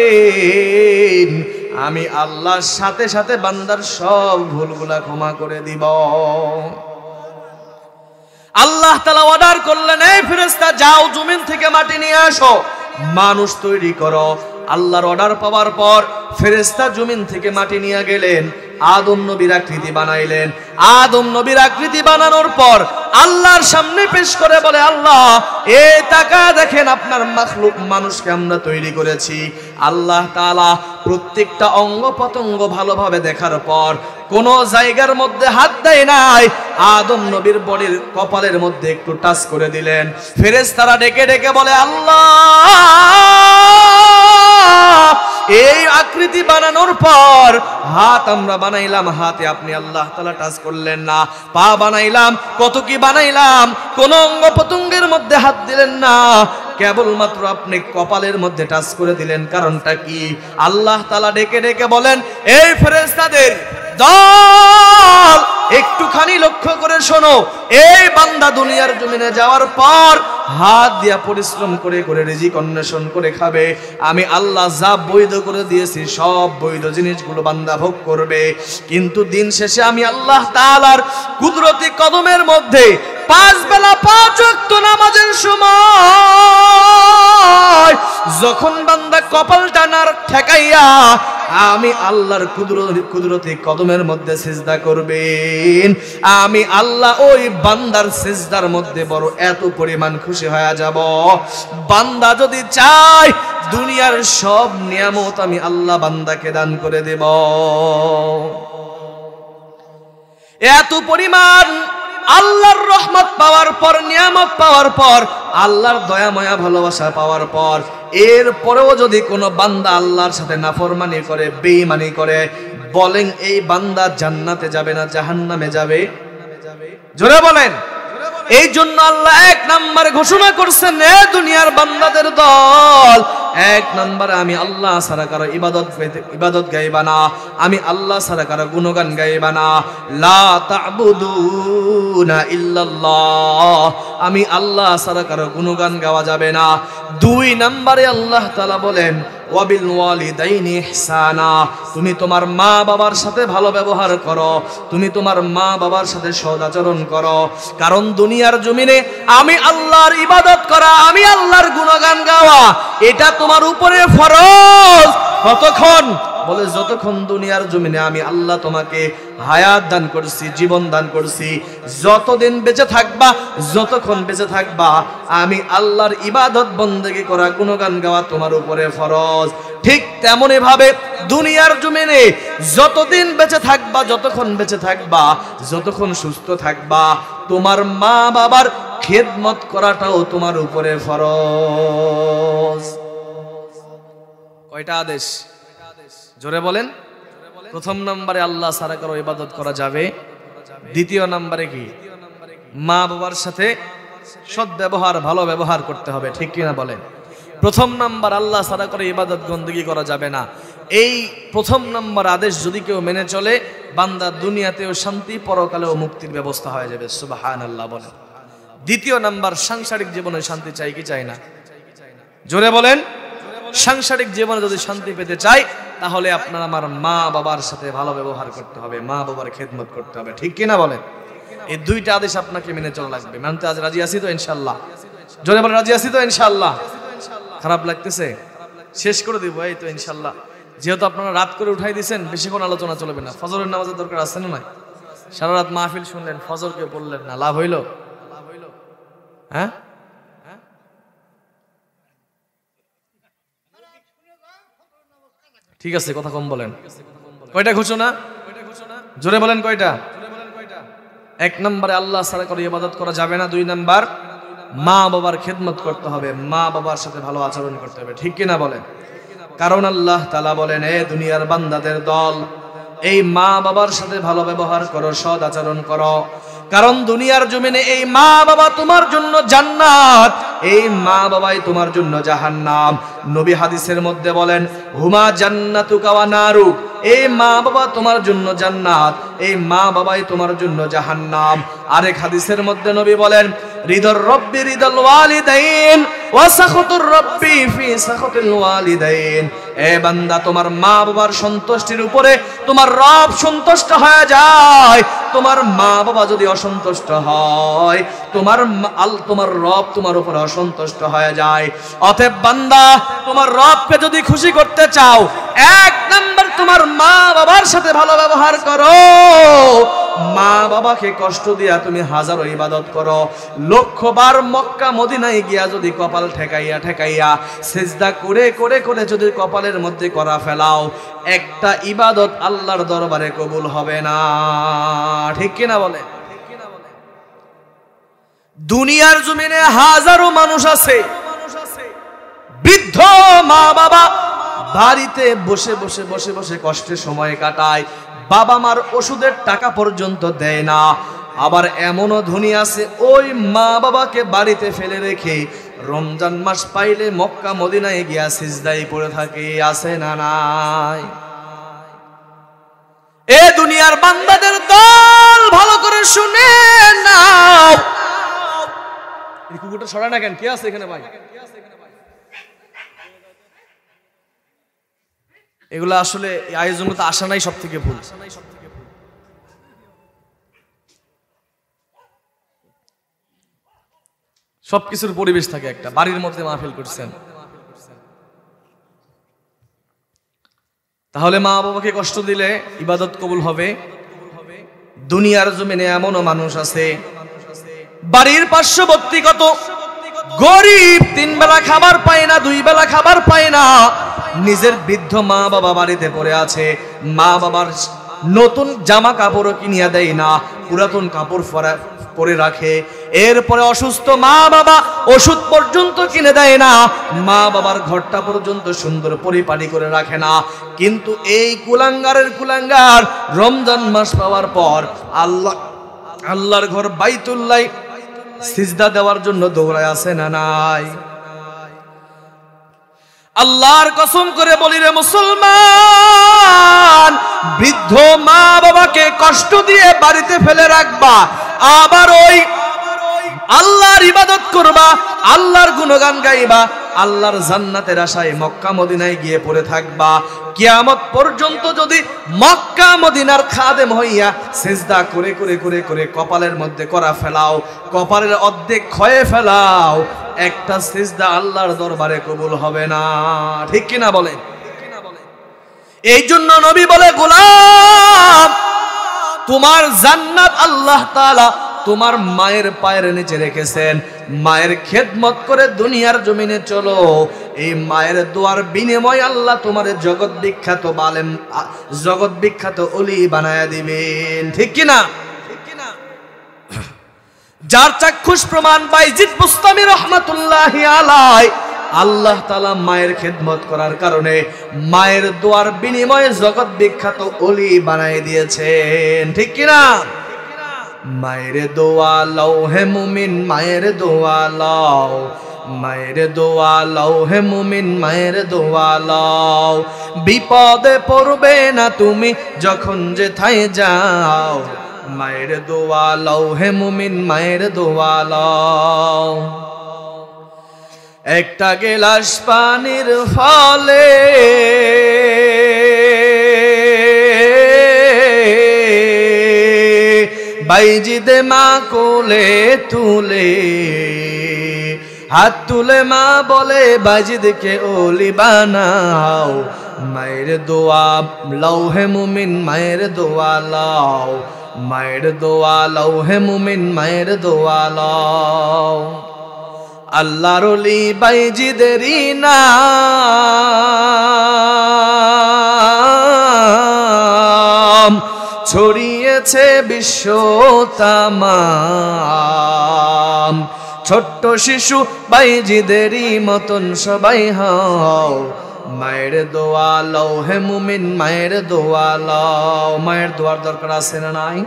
আমি আল্লাহর সাথে সাথে বান্দার সব ভুলগুলা ক্ষমা করে দিব। আল্লাহ তাআলা অর্ডার করলেন, এই ফেরেশতা যাও জমিন থেকে মাটি নিয়ে আসো, মানুষ তৈরি করো। আল্লাহর অর্ডার পাওয়ার পর ফেরেশতা জমিন থেকে মাটি নিয়ে গেলেন, আদম নবীর আকৃতি বানাইলেন। আদম নবীর আকৃতি বানানোর পর আল্লাহর সামনে পেশ করে বলে, আল্লাহ এই তাকা দেখেন আপনার মাখলুক মানুষকে আমরা তৈরি করেছি। আল্লাহ তাআলা প্রত্যেকটা অঙ্গ প্রত্যঙ্গ ভালোভাবে দেখার পর কোন জায়গার মধ্যে হাত দেয় নাই, আদম নবীর বডির কপালের মধ্যে একটু টাচ করে দিলেন। ফেরেশতারা ডেকে ডেকে বলে, আল্লাহ এই আকৃতি বানানোর পর হাত আমরা বানাইলাম, হাতে আপনি আল্লাহ তাআলা টাচ করলেন না। পা বানাইলাম, কত কি বানাইলাম, কোন অঙ্গ প্রত্যঙ্গের মধ্যে হাত দিলেন না, কেবলমাত্র আপনি কপালের মধ্যে টাচ করে দিলেন। কারণটা কি? আল্লাহ তাআলা ডেকে ডেকে বলেন, এই ফেরেশতাদের দল একটুখানি লক্ষ্য করে শোনো, এই বান্দা দুনিয়ার জমিনে যাওয়ার পর হাত দিয়া পরিশ্রম করে করে রিজিক অন্বেষণ করে খাবে। আমি আল্লাহ যা বৈধ করে দিয়েছি সব বৈধ জিনিসগুলো বান্দা ভোগ করবে। কিন্তু দিন শেষে আমি আল্লাহ তাআলার কুদরতি কদমের মধ্যে 5 বেলা 5 ওয়াক্ত নামাজের সময় যখন বান্দা কপালটা নার ঠেকাইয়া আমি আল্লাহর কুদরতি কদমের মধ্যে সিজদা করবেন, আমি আল্লাহ ওই বান্দার সিজদার মধ্যে বড় এত পরিমাণ খুশি হয়ে যাব। বান্দা যদি চায় দুনিয়ার সব নিয়ামত আমি আল্লাহ বান্দাকে দান করে দেব। এত পরিমাণ আল্লাহর রহমত পাওয়ার পর, নিয়ামত পাওয়ার পর, আল্লাহর দয়া মায়া ভালোবাসা পাওয়ার পর, এরপরেও যদি কোনো বান্দা আল্লাহর সাথে নাফরমানি করে, বেঈমানি করে, বলেন এই বান্দা জান্নাতে যাবে না জাহান্নামে যাবে? জোরে বলেন। এই জন্য আল্লাহ 1 নম্বরে ঘোষণা করছেন, এ দুনিয়ার বান্দাদের দল, 1 নম্বরে আমি আল্লাহ ছাড়া কারো ইবাদত গাইবা না, আমি আল্লাহ ছাড়া কারো গুণগান গাইবা না। লা তা'বুদুনা ইল্লাল্লাহ, আমি আল্লাহ ছাড়া কারো গুণগান গাওয়া যাবে না। 2 নম্বরে আল্লাহ তাআলা বলেন, ওয়াবিল ওয়ালিদাইনি ইহসানা, তুমি তোমার মা বাবার সাথে ভালো ব্যবহার করো, তুমি তোমার মা বাবার সাথে সদাচরণ করো। কারণ দুনিয়ার জমিনে আমি আল্লাহর ইবাদত করা, আমি আল্লাহর গুণগান গাওয়া, এটা তোমার উপরে ফরজ। কতক্ষণ? বলে যতক্ষণ দুনিয়ার জমিনে আমি আল্লাহ তোমাকে হায়াত দান করছি, জীবন দান করছি, যতদিন বেঁচে থাকবা, যতক্ষণ বেঁচে থাকবা আমি আল্লাহর ইবাদত বন্দেগী করা, গুণগান গাওয়া তোমার উপরে ফরজ। ঠিক তেমনি ভাবে দুনিয়ার জমিনে যতদিন বেঁচে থাকবা, যতক্ষণ বেঁচে থাকবা, যতক্ষণ সুস্থ থাকবা, তোমার মা বাবার খেদমত করাটাও তোমার উপরে ফরজ। কয়টা আদেশ? জোরে বলেন। প্রথম নম্বরে আল্লাহ ছাড়া কারো ইবাদত করা যাবে। দ্বিতীয় নম্বরে কি? মা বাবার সাথে সৎ ব্যবহার, ভালো ব্যবহার করতে হবে। ঠিক কিনা বলেন? প্রথম নাম্বার, আল্লাহ ছাড়া করে ইবাদত বন্দেগী করা যাবে না। এই প্রথম নাম্বার আদেশ যদি কেউ মেনে চলে, বান্দা দুনিয়াতেও শান্তি, পরকালেও মুক্তির ব্যবস্থা হয়ে যাবে। সুবহানাল্লাহ বলেন। দ্বিতীয় নাম্বার, সাংসারিক জীবনে শান্তি চাই কি চাই না? জোরে বলেন। সাংসারিক জীবনে যদি শান্তি পেতে চাই, তাহলে আপনার আমার মা বাবার সাথে ভালো ব্যবহার করতে হবে, মা বাবার খেদমত করতে হবে। ঠিক কিনা বলেন? এই দুইটা আদেশ আপনাকে মেনে চলা লাগবে। মানতে আজ রাজি আছি তো ইনশাআল্লাহ? জোরে বলেন, রাজি আছি তো ইনশাআল্লাহ? খারাপ লাগতেছে? শেষ করে দিব এই তো ইনশাআল্লাহ। যেহেতু আপনারা রাত করে উঠাই দিয়েছেন, বেশিক্ষণ আলোচনা চলবে না। ফজরের নামাজের দরকার আছে না? নাই? সারা রাত মাহফিল শুনলেন, ফজরকে পড়লেন না, লাভ হইল? হ্যাঁ, ঠিক আছে, কথা কম বলেন। কয়টা ঘোষণা? জোরে বলেন কয়টা? এক নম্বরে আল্লাহ ছাড়া করে ইবাদত করা যাবে না। দুই নাম্বার, মা বাবার খেদমত করতে হবে, মা বাবার সাথে ভালো আচরণ করতে হবে। ঠিক কিনা বলেন? কারণ আল্লাহ তাআলা বলেন, এ দুনিয়ার বান্দাদের দল, এই মা বাবার সাথে ভালো ব্যবহার করো, সৎ আচরণ করো। কারণ দুনিয়ার জমিনে এই মা বাবা তোমার জন্য জান্নাত, এই মা বাবাই তোমার জন্য জাহান্নাম। নবী হাদিসের মধ্যে বলেন, হুমা জান্নাতুকা ওয়া নারুক, এই মা বাবা তোমার জন্য জান্নাত, এই মা বাবাই তোমার জন্য জাহান্নাম। আরেক হাদিসের মধ্যে নবী বলেন, রিদর রব্বি রিদাল ওয়ালিদাইন ওয়া সাখাতুর রব্বি ফি সাখাতিল ওয়ালিদাইন। এ বান্দা, তোমার মা বাবার সন্তুষ্টির উপরে তোমার রব সন্তুষ্ট হয়ে যায়। তোমার মা বাবা যদি অসন্তুষ্ট হয়, তোমার রব তোমার উপরে অসন্তুষ্ট হয়ে যায়। অতএব বান্দা, তোমার রবকে যদি খুশি করতে চাও, এক নাম্বার তোমার মা বাবার সাথে ভালো ব্যবহার করো। মা বাবাকে কষ্ট দিয়া তুমি হাজারো ইবাদত করো। লক্ষবার মক্কা মদিনায় গিয়া যদি কপাল ঠেকাইয়া ঠেকাইয়া সিজদা করে করে করে যদি কপালের মধ্যে করা ফেলাও, একটা ইবাদত আল্লাহর দরবারে কবুল হবে না। ঠিক কিনা বলে? দুনিয়ার জমিনে হাজারো মানুষ আছে, বৃদ্ধ মা বাবা বাড়িতে বসে বসে বসে বসে কষ্টে সময় কাটায়, বাবা মার ওষুধের টাকা পর্যন্ত দেয় না। আবার এমনও ধনী আছে, ওই মা বাবাকে বাড়িতে ফেলে রেখে রমজান মাস পাইলে মক্কা মদিনায় গিয়া সিজদায় পড়ে থাকে। আছে না নাই? এ দুনিয়ার বান্দাদের দল, ভালো করে শুনে নাও। এই কুকুরটা সরা না কেন? কে আছে এখানে ভাই? এগুলো আসলে আয়োজনটা আসা নাই, সব থেকে ভুল। সবকিছুর পরিবেশ থাকে একটা, বাড়ির মধ্যে মাহফিল করছেন, তাহলে মা বাবাকে কষ্ট দিলে ইবাদত কবুল হবে? দুনিয়ার জমিনে এমনও মানুষ আছে, বাড়ির পার্শ্ববর্তী কত গরিব, 3 বেলা খাবার পায় না, 2 বেলা খাবার পায় না। নিজের বৃদ্ধ মা বাবা বাড়িতে পড়ে আছে, মা বাবার নতুন জামা কাপড়ও কিনিয়া দেয় না, পুরাতন কাপড় পরে রাখে। এরপরে অসুস্থ মা বাবা ওষুধ পর্যন্ত কিনে দেয় না, মা বাবার ঘরটা পর্যন্ত সুন্দর পরিপাটি করে রাখে না। কিন্তু এই কুলাঙ্গারের কুলাঙ্গার রমজান মাস পাওয়ার পর আল্লাহর ঘর বাইতুল্লাহ সিজদা দেওয়ার জন্য দৌড়ায় আছে না নাই? আল্লাহর কসম করে বলি রে মুসলমান, বৃদ্ধ মা বাবাকে কষ্ট দিয়ে বাড়িতে ফেলে রাখবা, আবার ওই আল্লাহর ইবাদত করবা, আল্লাহর গুণগান গাইবা, আল্লাহর জান্নাতের আশায় মক্কা মদিনায় গিয়ে পড়ে থাকবা। কিয়ামত পর্যন্ত যদি মক্কা মদিনার খাদেম হইয়া সিজদা করে করে করে করে কপালের মধ্যে করা ফেলাও, কপালের অর্ধেক ক্ষয়ে ফেলাও, একটা সিজদা আল্লাহর দরবারে কবুল হবে না। ঠিক কিনা বলে? এই জন্য নবী বলে, গোলাম, তোমার জান্নাত আল্লাহ তাআলা তোমার মায়ের পায়ের নিচে রেখেছেন। মায়ের খেদমত করে দুনিয়ার জমিনে চলো, এই মায়ের দোয়ার বিনিময়ে আল্লাহ তোমার জগৎ বিখ্যাত আলেম, জগৎ বিখ্যাত ওলি বানায়া দিবেন। ঠিক কিনা? যার চাক্ষুষ প্রমাণ বাইজিদ বুস্তামি রহমাতুল্লাহি আলাইহি, আল্লাহ তাআলা মায়ের খেদমত করার কারণে মায়ের দোয়ার বিনিময়ে জগৎ বিখ্যাত ওলি বানায় দিয়েছেন। ঠিক কিনা? মায়ের দোয়া লও হে মুমিন, মায়ের দোয়া লও, মায়ের দোয়া লও হে মুমিন, মায়ের দোয়া লও, বিপদে পড়বে না তুমি যখন যেথায় যাও, মায়ের দোয়া লও হে মুমিন, মায়ের দোয়া লও। একটা গেলাস পানির ফলে বাইজিদে মা কোলে তুলে, হাত তুলে মা বলে বাইজিদকে ওলি বানাও, মায়ের দোয়া লও হে মুমিন, মায়ের দোয়া লও, মায়ের দোয়া লও হে মুমিন, মায়ের দোয়া লও। আল্লাহর ওলি বাইজিদেরই নাম ছড়িয়েছে বিশ্ব তামাম, ছোট্ট শিশু বাইজিদেরই মতন সবাই হও, মায়ের দোয়া লও হে মুমিন, মায়ের দোয়া লও। মায়ের দোয়ার দরকার আছে না নাই?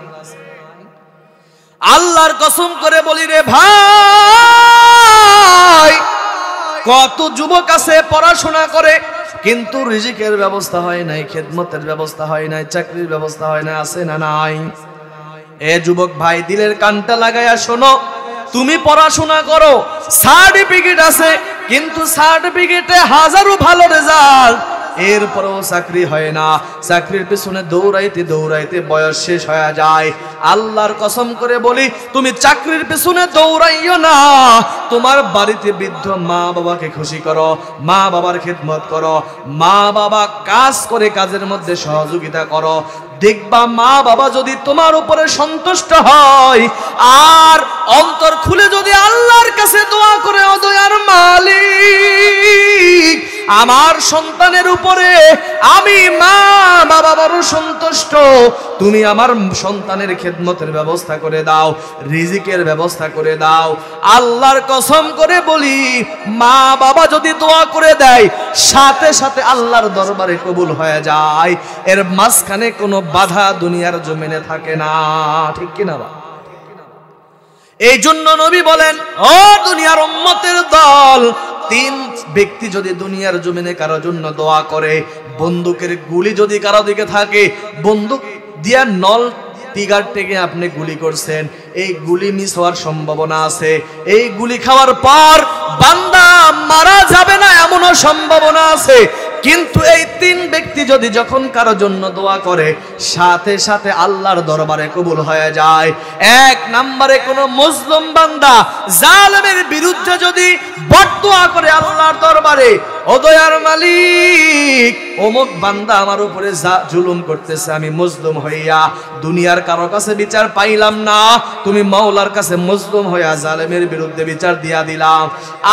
আল্লাহর কসম করে বলি রে ভাই, কত যুবক আছে পড়াশোনা করে কিন্তু রিজিকের ব্যবস্থা হয় নাই, খেদমতের ব্যবস্থা হয় নাই, চাকরির ব্যবস্থা হয় না, আছে না নাই? এ যুবক ভাই, দিলের কানটা লাগাইয়া শোনো, তুমি পড়াশোনা করো, সার্টিফিকেট আছে, কিন্তু সার্টিফিকেটে হাজারো ভালো রেজাল্ট, এরপরেও চাকরি হয় না। চাকরির পিছনে দৌড়াইতে দৌড়াইতে বয়স শেষ হয়ে যায়। আল্লাহর কসম করে বলি, তুমি চাকরির পিছনে দৌড়াইও না, তোমার বাড়িতে বৃদ্ধ মা বাবাকে খুশি করো, মা বাবার খেদমত করো, মা বাবা কাজ করে কাজের মধ্যে সহযোগিতা করো। দেখবা মা বাবা যদি তোমার উপরে সন্তুষ্ট হয় আর অন্তর খুলে যদি আল্লাহর কাছে দোয়া করে, ও দয়ার মালিক, আমার সন্তানের উপরে আমি মা বাবা বড় সন্তুষ্ট, তুমি আমার সন্তানের খেদমতের ব্যবস্থা করে দাও, রিজিকের ব্যবস্থা করে দাও। আল্লাহর কসম করে বলি, মা বাবা যদি দোয়া করে দেয়, সাথে সাথে আল্লাহর দরবারে কবুল হয়ে যায়। এর মাঝখানে কোনো বাধা দুনিয়ার জমিনে থাকে না। ঠিক কিনা? এই জন্য নবী বলেন, ও দুনিয়ার উম্মতের দল, তিন ব্যক্তি যদি দুনিয়ার জমিনে কারো জন্য দোয়া করে, বন্দুকের গুলি যদি কারো দিকে থাকে, বন্দুক দিয়া নল টিগার থেকে আপনি গুলি করছেন, এই গুলি মিস হওয়ার সম্ভাবনা আছে, এই গুলি খাওয়ার পর বান্দা মারা যাবে না এমনও সম্ভাবনা আছে। কিন্তু এই তিন ব্যক্তি যদি যখন কারো জন্য দোয়া করে, সাথে সাথে আল্লাহর দরবারে কবুল হয়ে যায়। এক নম্বরে কোনো মুসলিম বান্দা জালেমের বিরুদ্ধে যদি বদদোয়া করে আল্লাহর দরবারে, ও দয়ার মালিক, অমুক বান্দা আমার উপরে জুলুম করতেছে, আমি মুসলিম হইয়া দুনিয়ার কারো কাছে বিচার পাইলাম না, তুমি মাওলার কাছে মুসলিম হইয়া জালেমের বিরুদ্ধে বিচার দিয়া দিলাম।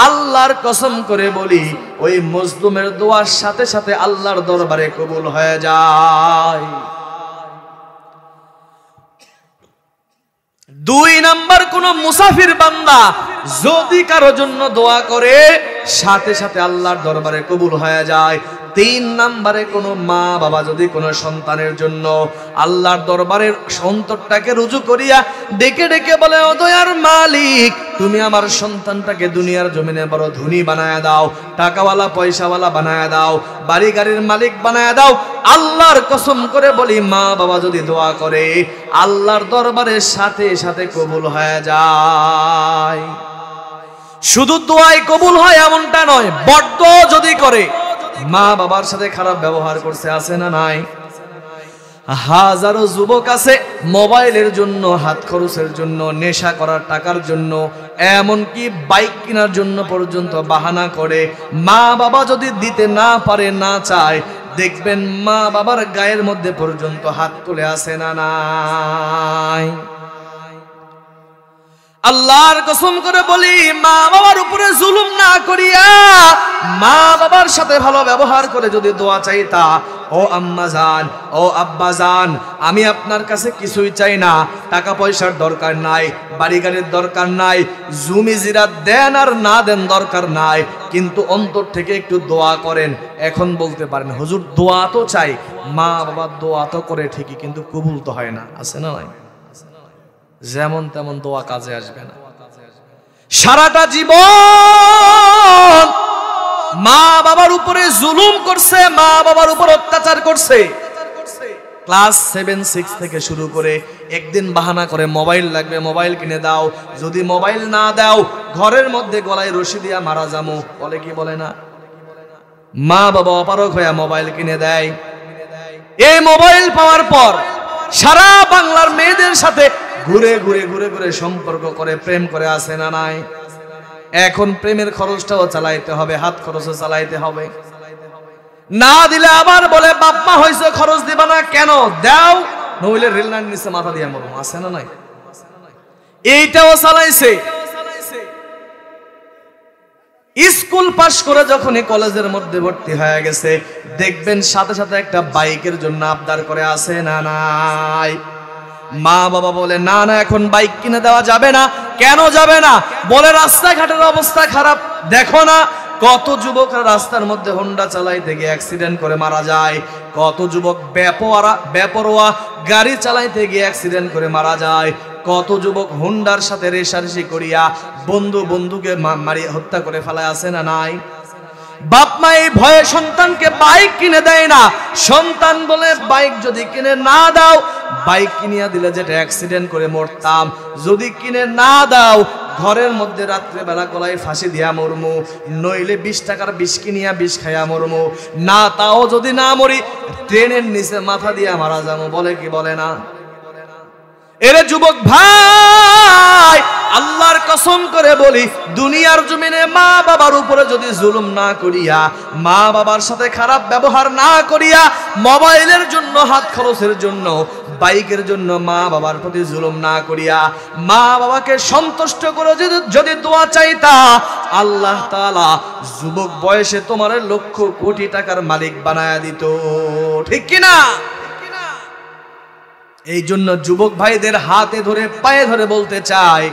আল্লাহর কসম করে বলি, ওই মুসলিমের দোয়ার সাথে সাথে আল্লাহর দরবারে কবুল হয়ে যায়। দুই নাম্বার, কোন মুসাফির বান্দা যদি কারো জন্য দোয়া করে, সাথে সাথে আল্লাহর দরবারে কবুল হয়ে যায়। তিন নম্বরে কোনো মা বাবা যদি কোনো সন্তানের জন্য আল্লাহর দরবারের অন্তরটাকে রুজু করিয়া ডেকে ডেকে বলে, ও দয়ার মালিক, তুমি আমার সন্তানটাকে দুনিয়ার জমিনে বড় ধনী বানায়া দাও, টাকাওয়ালা পয়সাওয়ালা বানায়া দাও, বাড়ি গাড়ির মালিক বানায়া দাও। আল্লাহর কসম করে বলি, মা বাবা যদি দোয়া করে, আল্লাহর দরবারের সাথে সাথে কবুল হয়ে যায়। শুধু দোয়াই কবুল হয় এমনটা নয়, বদদোয়া যদি করে, মা বাবার সাথে খারাপ ব্যবহার করছে, আছে না নাই? হাজারো যুবক আছে মোবাইলের জন্য, হাত খরচের জন্য, নেশা করার টাকার জন্য, এমনকি বাইক কেনার জন্য পর্যন্ত বাহানা করে। মা বাবা যদি দিতে না পারে, না চায়, দেখবেন মা বাবার গায়ের মধ্যে পর্যন্ত হাত তুলে আসে না নাই। আল্লাহর কসম করে বলি, মা বাবার উপরে জুলুম না করিয়া মা বাবার সাথে ভালো ব্যবহার করে যদি দোয়া চাইতা, ও আম্মা জান, ও আব্বা জান, আমি আপনার কাছে কিছুই চাই না, টাকা পয়সার দরকার নাই, বাড়ি গাড়ির দরকার নাই, জমি জিরাত দেন আর না দেন দরকার নাই, কিন্তু অন্তর থেকে একটু দোয়া করেন। এখন বলতে পারেন, হুজুর দোয়া তো চাই, মা বাবা দোয়া তো করে ঠিকই, কিন্তু কবুল তো হয় না, আছে না নাই? যেমন তেমন দোয়া কাজে আসবে না। সারাটা জীবন মা বাবার উপরে জুলুম করছে, মা বাবার উপর অত্যাচার করছে। ক্লাস 7, 6 থেকে শুরু করে একদিন বাহানা করে মোবাইল লাগবে, মোবাইল কিনে দাও, যদি মোবাইল না দাও ঘরের মধ্যে গলায় রশি দিয়া মারা যাবো, বলে কি বলে না? মা বাবা অপারগ হয়ে মোবাইল কিনে দেয়। এই মোবাইল পাওয়ার পর সারা বাংলার মেয়েদের সাথে ঘুরে ঘুরে ঘুরে ঘুরে সম্পর্ক করে, প্রেম করে, আসে না নাই? এখন প্রেমের খরচটাও চালাইতে হবে, হাত খরচও চালাইতে হবে, না দিলে আবার বলে বাপ মা হয়েছে খরচ দিবা না কেন, দাও নইলে রেল লাইন নিচে মাথা দিয়ে মরবো, আছে না নাই? এইটাও চালাইছে। স্কুল পাশ করে যখনই কলেজের মধ্যে ভর্তি হয়ে গেছে, দেখবেন সাথে সাথে একটা বাইকের জন্য আবদার করে, আছে না নাই? মা বাবা বলে না না, এখন বাইক কিনে দেওয়া যাবে না। কেন যাবে না? বলে রাস্তাঘাটের অবস্থা খারাপ, দেখো না কত যুবকরা রাস্তার মধ্যে হোন্ডা চালাইতে গিয়ে অ্যাক্সিডেন্ট করে মারা যায়, কত যুবক বেপরোয়া গাড়ি চালাইতে গিয়ে অ্যাক্সিডেন্ট করে মারা যায়, কত যুবক হোন্ডার সাথে রেশারেশি করিয়া বন্ধুকে মারিয়ে হত্যা করে ফেলায়, আছে না নাই? বাপ মা এই ভয়ে সন্তানকে বাইক কিনে দেয় না। সন্তান বলে বাইক যদি কিনে না দাও, বাইক কিনিয়া দিলে যেটা অ্যাক্সিডেন্ট করে মরতাম, যদি কিনে না দাও ঘরের মধ্যে রাত্রেবেলা গলায় ফাঁসি দিয়া মরমু, নইলে 20 টাকার বিষ কিনিয়া বিষ খাইয়া মরমু, না তাও যদি না মরি ট্রেনের নিচে মাথা দিয়া মারা যাবো, বলে কি বলে না? এরে যুবক ভাই, আল্লাহর কসম করে বলি, দুনিয়ার জমিনে মা বাবার উপরে যদি জুলুম না করিয়া, মা বাবার সাথে খারাপ ব্যবহার না করিয়া, মোবাইলের জন্য, হাত খরচের জন্য, বাইকের জন্য মা বাবার প্রতি জুলুম না করিয়া, মা বাবাকে সন্তুষ্ট করে যদি দোয়া চাইতা, আল্লাহ তাআলা যুবক বয়সে তোমার লক্ষ কোটি টাকার মালিক বানায়া দিত, ঠিক কিনা? এই জন্য যুবক ভাইদের হাতে ধরে পায়ে ধরে বলতে চাই,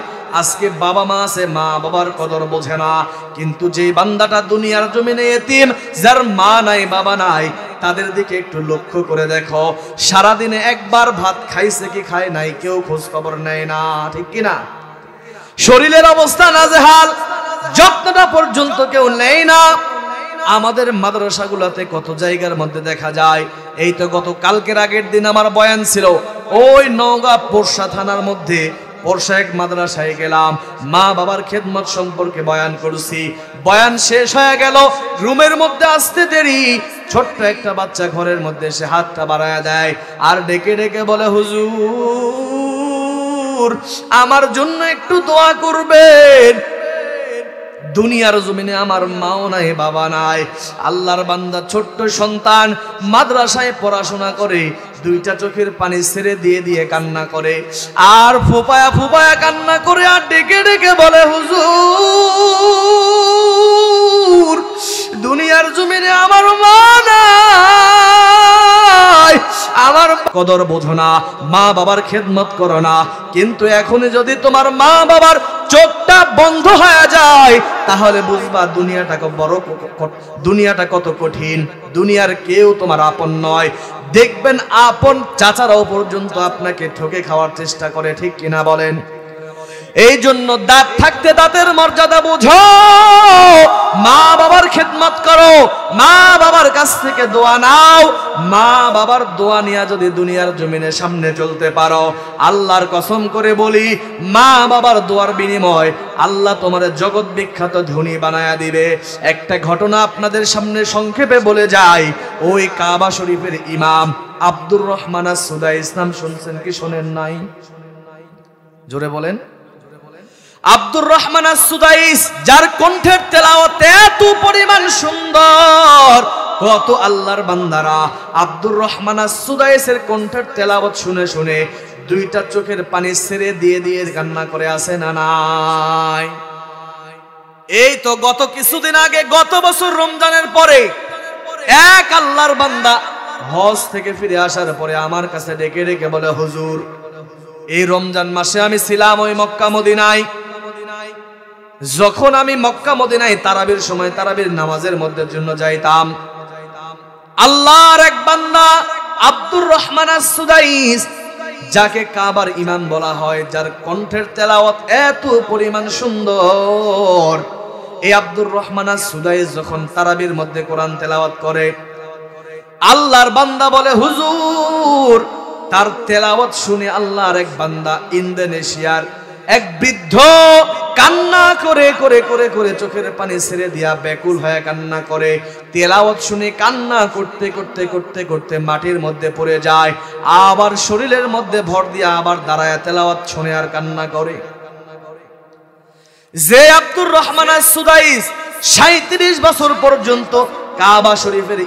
আজকে বাবা মা আছে, মা বাবার কদর বোঝে না, কিন্তু যে বান্দাটা দুনিয়ার জমিনে এতিম, যার মা নাই বাবা নাই, তাদের দিকে একটু লক্ষ্য করে দেখো, সারাদিনে একবার ভাত খাইছে কি খায় নাই কেউ খোঁজ খবর নেয় না, ঠিক কিনা? শরীরের অবস্থা নাজেহাল, যত্নটা পর্যন্ত কেউ নেয় না। আমাদের মাদ্রাসাগুলোতে কত জায়গার মধ্যে দেখা যায়, এই তো গত কালকের আগের দিন আমার বয়ান ছিল, ওই নওগাঁ পোরশা থানার মধ্যে পোরশা এক মাদ্রাসায় গেলাম, মা বাবার খেদমত সম্পর্কে বয়ান করছি। বয়ান শেষ হয়ে গেল, রুমের মধ্যে আসতে দেরি, ছোট্ট একটা বাচ্চা ঘরের মধ্যে এসে হাতটা বাড়ায় দেয় আর ডেকে ডেকে বলে, হুজুর আমার জন্য একটু দোয়া করবেন। দুনিয়ার জমিনে আমার মাও নাই বাবা নাই, আল্লাহর বান্দা ছোট্ট সন্তান মাদ্রাসায় পড়াশোনা করে, দুইটা চোখের পানি ছেড়ে দিয়ে দিয়ে কান্না করে, আর ফুপায়া ফুপায়া কান্না করে, আর ডেকে ডেকে বলে, হুজুর দুনিয়ার জমিনে আমার মা নাই, আমার কদর বোঝো না, মা বাবার খেদমত করো না, কিন্তু এখনই যদি তোমার মা বাবার চোখটা বন্ধ হয়ে যায়, তাহলে বুঝবা দুনিয়াটা কত কঠিন, দুনিয়ার কেউ তোমার আপন নয়। দেখবেন আপন চাচারাও পর্যন্ত আপনাকে ঠকে খাওয়ার চেষ্টা করে, ঠিক কিনা বলেন? এই জন্য দাঁত থাকতে দাঁতের মর্যাদা বুঝো, মা বাবার খেদমত করো, মা বাবার কাছ থেকে দোয়া নাও, মা বাবার দোয়া নিয়ে যদি দুনিয়ার জমিনে সামনে চলতে পারো, আল্লাহর কসম করে বলি, মা বাবার দোয়ার বিনিময় আল্লাহ তোমার জগৎ বিখ্যাত ধনী বানায়া দিবে। একটা ঘটনা আপনাদের সামনে সংক্ষেপে বলে যাই, ওই কাবা শরীফের ইমাম আব্দুর রহমান আস-সুদাইস নাম শুনছেন কি শোনেন নাই? জোরে বলেন। আব্দুর রহমান আস-সুদাইস, যার কণ্ঠের তেলাওয়াত এত পরিমাণ সুন্দর, কত আল্লাহর বান্দারা আব্দুর রহমান আস-সুদাইসের কণ্ঠের তেলাওয়াত শুনে শুনে দুইটা চোখের পানি ছেড়ে দিয়ে দিয়ে কান্না করে আছে না নাই? এই তো গত কিছুদিন আগে, গত বছর রমজানের পরে এক আল্লাহর বান্দা হজ থেকে ফিরে আসার পরে আমার কাছে ডেকে ডেকে বলে, হুজুর এই রমজান মাসে আমি ছিলাম ওই মক্কা মদিনায়। যখন আমি মক্কা মদিনায় তারাবির সময় তারাবির নামাজের মধ্যে জন্য যাইতাম, আল্লাহর এক বান্দা আব্দুর রহমান আস-সুদাইস, যাকে কাবার ইমাম বলা হয়, যার কণ্ঠের তেলাওয়াত এত পরিমাণ সুন্দর, এই আব্দুর রহমান আস-সুদাইস যখন তারাবির মধ্যে কোরআন তেলাওয়াত করে, আল্লাহর বান্দা বলে, হুজুর তার তেলাওয়াত শুনে আল্লাহর এক বান্দা ইন্দোনেশিয়ার এক বৃদ্ধ কান্না করে করে করে করে চোখের পানি ছেড়ে দিয়া ব্যাকুল হয়ে কান্না করে। তেলাওয়াত শুনে কান্না করতে করতে করতে করতে মাটির মধ্যে পড়ে যায়, আবার শরীরের মধ্যে ভর দিয়া আবার দাঁড়ায় তেলাওয়াত শুনে আর কান্না করে। যে আব্দুর রহমান আস-সুদাইস 37 বছর পর্যন্ত কাবা শরীফের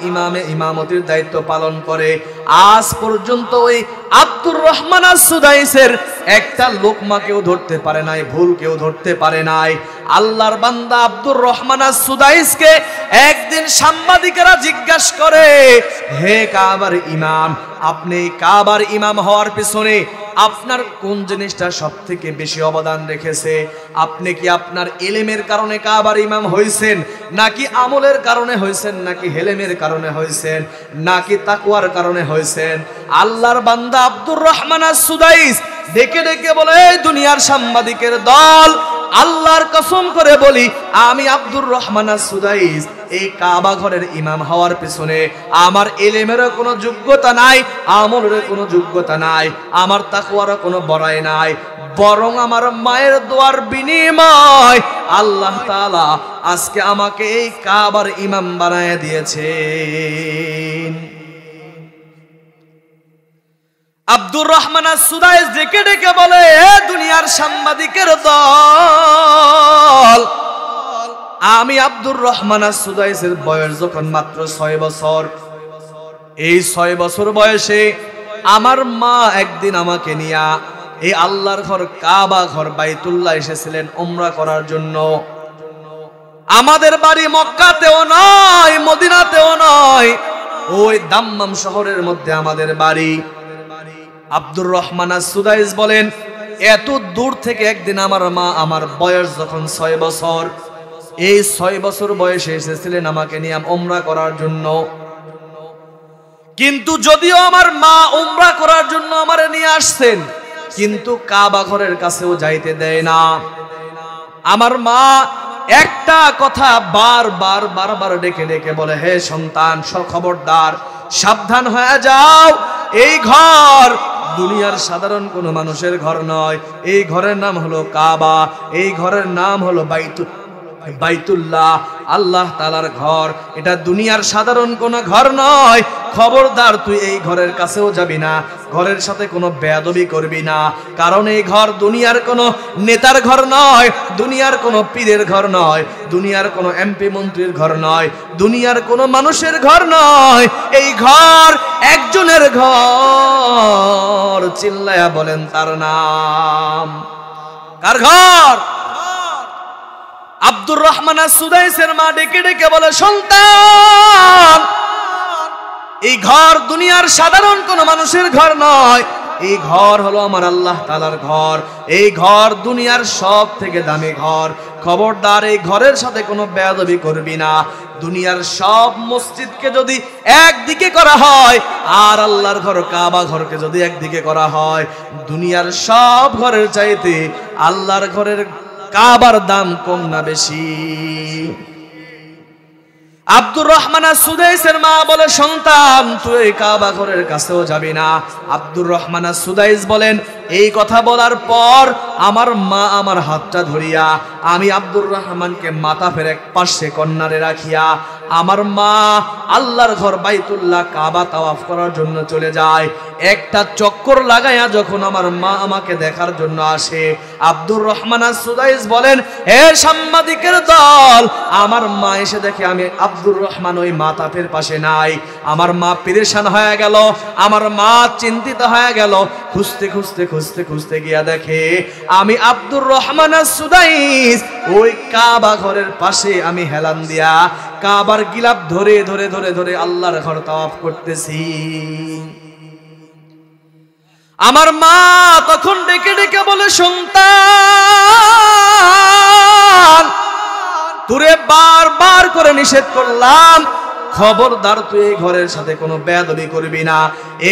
ইমামতির দায়িত্ব পালন করে, আজ পর্যন্ত ওই আব্দুর রহমান আস-সুদাইসের একটা লোকমা কেউ ধরতে পারে নাই, ভুল কেউ ধরতে পারে নাই। আল্লাহর বান্দা আব্দুর রহমান আস-সুদাইসকে একদিন সাংবাদিকেরা জিজ্ঞাসা করে, হে কাবার ইমাম, আপনি কাবার ইমাম হওয়ার পিছনে আপনার কোন জিনিসটা সবথেকে বেশি অবদান রেখেছে? আপনি কি আপনার ইলমের কারণে কাবার ইমাম হইছেন, নাকি আমলের কারণে হইছেন, নাকি হেলেমের কারণে হইছেন, নাকি তাকওয়ার কারণে হইছেন? আল্লাহর বান্দা আব্দুর রহমান আস-সুদাইস ডেকে ডেকে বলে, এই দুনিয়ার সাংবাদিকের দল, আল্লাহর কসম করে বলি, আমি আব্দুর রহমান আস-সুদাইস এই কাবা ঘরের ইমাম হওয়ার পিছনে আমার ইলমেরও কোনো যোগ্যতা নাই, আমলের কোনো যোগ্যতা নাই, আমার তাকওয়ারও কোনো বড়াই নাই, বরং আমার মায়ের দোয়ার বিনিময় আল্লাহ তাআলা আজকে আমাকে এই কাবার ইমাম বানায় দিয়েছেন। আব্দুর রহমান আস-সুদাইস ডেকে ডেকে বলে, এ দুনিয়ার সাংবাদিকের দল, আমি আব্দুর রহমান আস-সুদাইসের বয়স যখন মাত্র 6 বছর, এই 6 বছর বয়সে আমার মা একদিন আমাকে নিয়ে এই আল্লাহর ঘর কাবা ঘর বাইতুল্লাহ এসেছিলেন উমরা করার জন্য। আমাদের বাড়ি মক্কাতেও নয়, মদিনাতেও নয়, ওই দাম্মাম শহরের মধ্যে আমাদের বাড়ি। আব্দুর রহমান আস-সুদাইস বলেন, এত দূর থেকে একদিন আমার মা, আমার বয়স যখন 6 বছর, এই 6 বছর বয়সে এসেছিলেন আমাকে নিয়ে উমরা করার জন্য। কিন্তু যদিও আমার মা উমরা করার জন্য আমারে নিয়ে আসছেন, কিন্তু কাবা ঘরের কাছেও যাইতে দেয় না। আমার মা একটা কথা বারবার বারবার ডেকে ডেকে বলে, হে সন্তান, খবরদার, সাবধান হয়ে যাও, এই ঘর দুনিয়ার সাধারণ কোনো মানুষের ঘর নয়, এই ঘরের নাম হলো কাবা, এই ঘরের নাম হলো বাইতুল্লাহ, আল্লাহ তাআলার ঘর, এটা দুনিয়ার সাধারণ কোনো ঘর নয়। খবরদার, তুই এই ঘরের কাছেও যাবি না, ঘরের সাথে কোনো বেয়াদবি করবি না, কারণ এই ঘর দুনিয়ার কোনো নেতার ঘর নয়, দুনিয়ার কোনো পীরের ঘর নয়, দুনিয়ার কোনো এমপি মন্ত্রীর ঘর নয়, দুনিয়ার কোনো মানুষের ঘর নয়, এই ঘর একজনের ঘর। চিল্লায়া বলেন তার নাম। কার ঘর? আব্দুর রহমান আস-সুদাইসের মা ডেকে ডেকে বলে, সন্তান, এই ঘর দুনিয়ার সাধারণ কোন মানুষের ঘর নয়, এই ঘর হলো আমার আল্লাহ তাআলার ঘর, এই ঘর দুনিয়ার সব থেকে দামি ঘর। খবরদার, এই ঘরের সাথে কোনো বেয়াদবি করবি না। দুনিয়ার সব মসজিদকে যদি একদিকে করা হয় আর আল্লাহর ঘর কাবা ঘরকে যদি একদিকে করা হয়, দুনিয়ার সব ঘরের চাইতে আল্লাহর ঘরের কাবার দাম কম না বেশি? আব্দুর রহমান আস-সুদাইসের মা বলে, সন্তান, তুই কাবা ঘরের কাছেও যাবি না। আব্দুর রহমান আস-সুদাইস বলেন, এই কথা বলার পর আমার মা আমার হাতটা ধরিয়া আমি আব্দুর রহমানকে মাথা ফের এক পাশে কর্নারে রাখিয়া আমার মা আল্লাহর ঘর বাইতুল্লাহ কাবা তাওয়াফ করার জন্য চলে যায়। একটা চক্কর লাগাইয়া যখন আমার মা আমাকে দেখার জন্য আসে, আব্দুর রহমান আস-সুদাইস বলেন, হে সাংবাদিকের দল, আমার মা এসে দেখে আমি আব্দুর রহমান ওই মাতাফের পাশে নাই। আমার মা পেরেশান হয়ে গেল, আমার মা চিন্তিত হয়ে গেল। খুঁজতে খুঁজতে খুঁজতে খুঁজতে গিয়া দেখে আমি আব্দুর রহমান আস-সুদাইস ওই কাবা ঘরের পাশে আমি হেলান দিয়া কাবার গিলাফ ধরে ধরে ধরে ধরে আল্লাহর ঘর তাওয়াফ করতেছি। আমার মা তখন ডেকে ডেকে বলে, সন্তান, তোরে বারবার করে নিষেধ করলাম, খবরদার তুই এই ঘরের সাথে কোনো বেয়াদবি করবি না,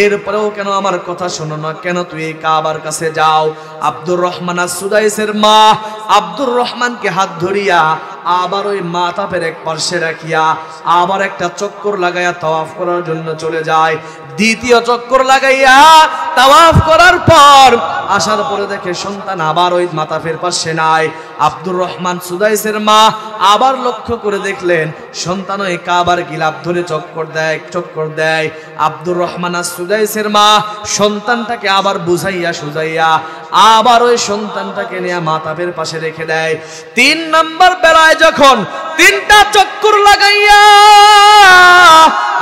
এরপরেও কেন আমার কথা শোনো না, কেন তুই এই কাবার কাছে যাও? আব্দুর রহমান আস-সুদাইসের মা আব্দুর রহমানকে হাত ধরিয়া আবার ওই মাতাফের এক পার্শ্বে রাখিয়া আবার একটা চক্কর লাগাইয়া তাওয়াফ করার জন্য চলে যায়। দ্বিতীয় চক্কর লাগাইয়া তাওয়াফ করার পর আসার পরে দেখে সন্তান আবার ওই মাতাফের পাশে নাই। আব্দুর রহমান সুদাইসের মা আবার লক্ষ্য করে দেখলেন সন্তান ওই কাবার গিলাফ ধরে চক্কর দেয়। আব্দুর রহমান সুদাইসের মা সন্তানটাকে আবার বুঝাইয়া সুজাইয়া আবার ওই সন্তানটাকে নিয়ে মাতাফের পাশে রেখে দেয়। 3 নম্বর বেলায় যখন 3টা চক্কর লাগাইয়া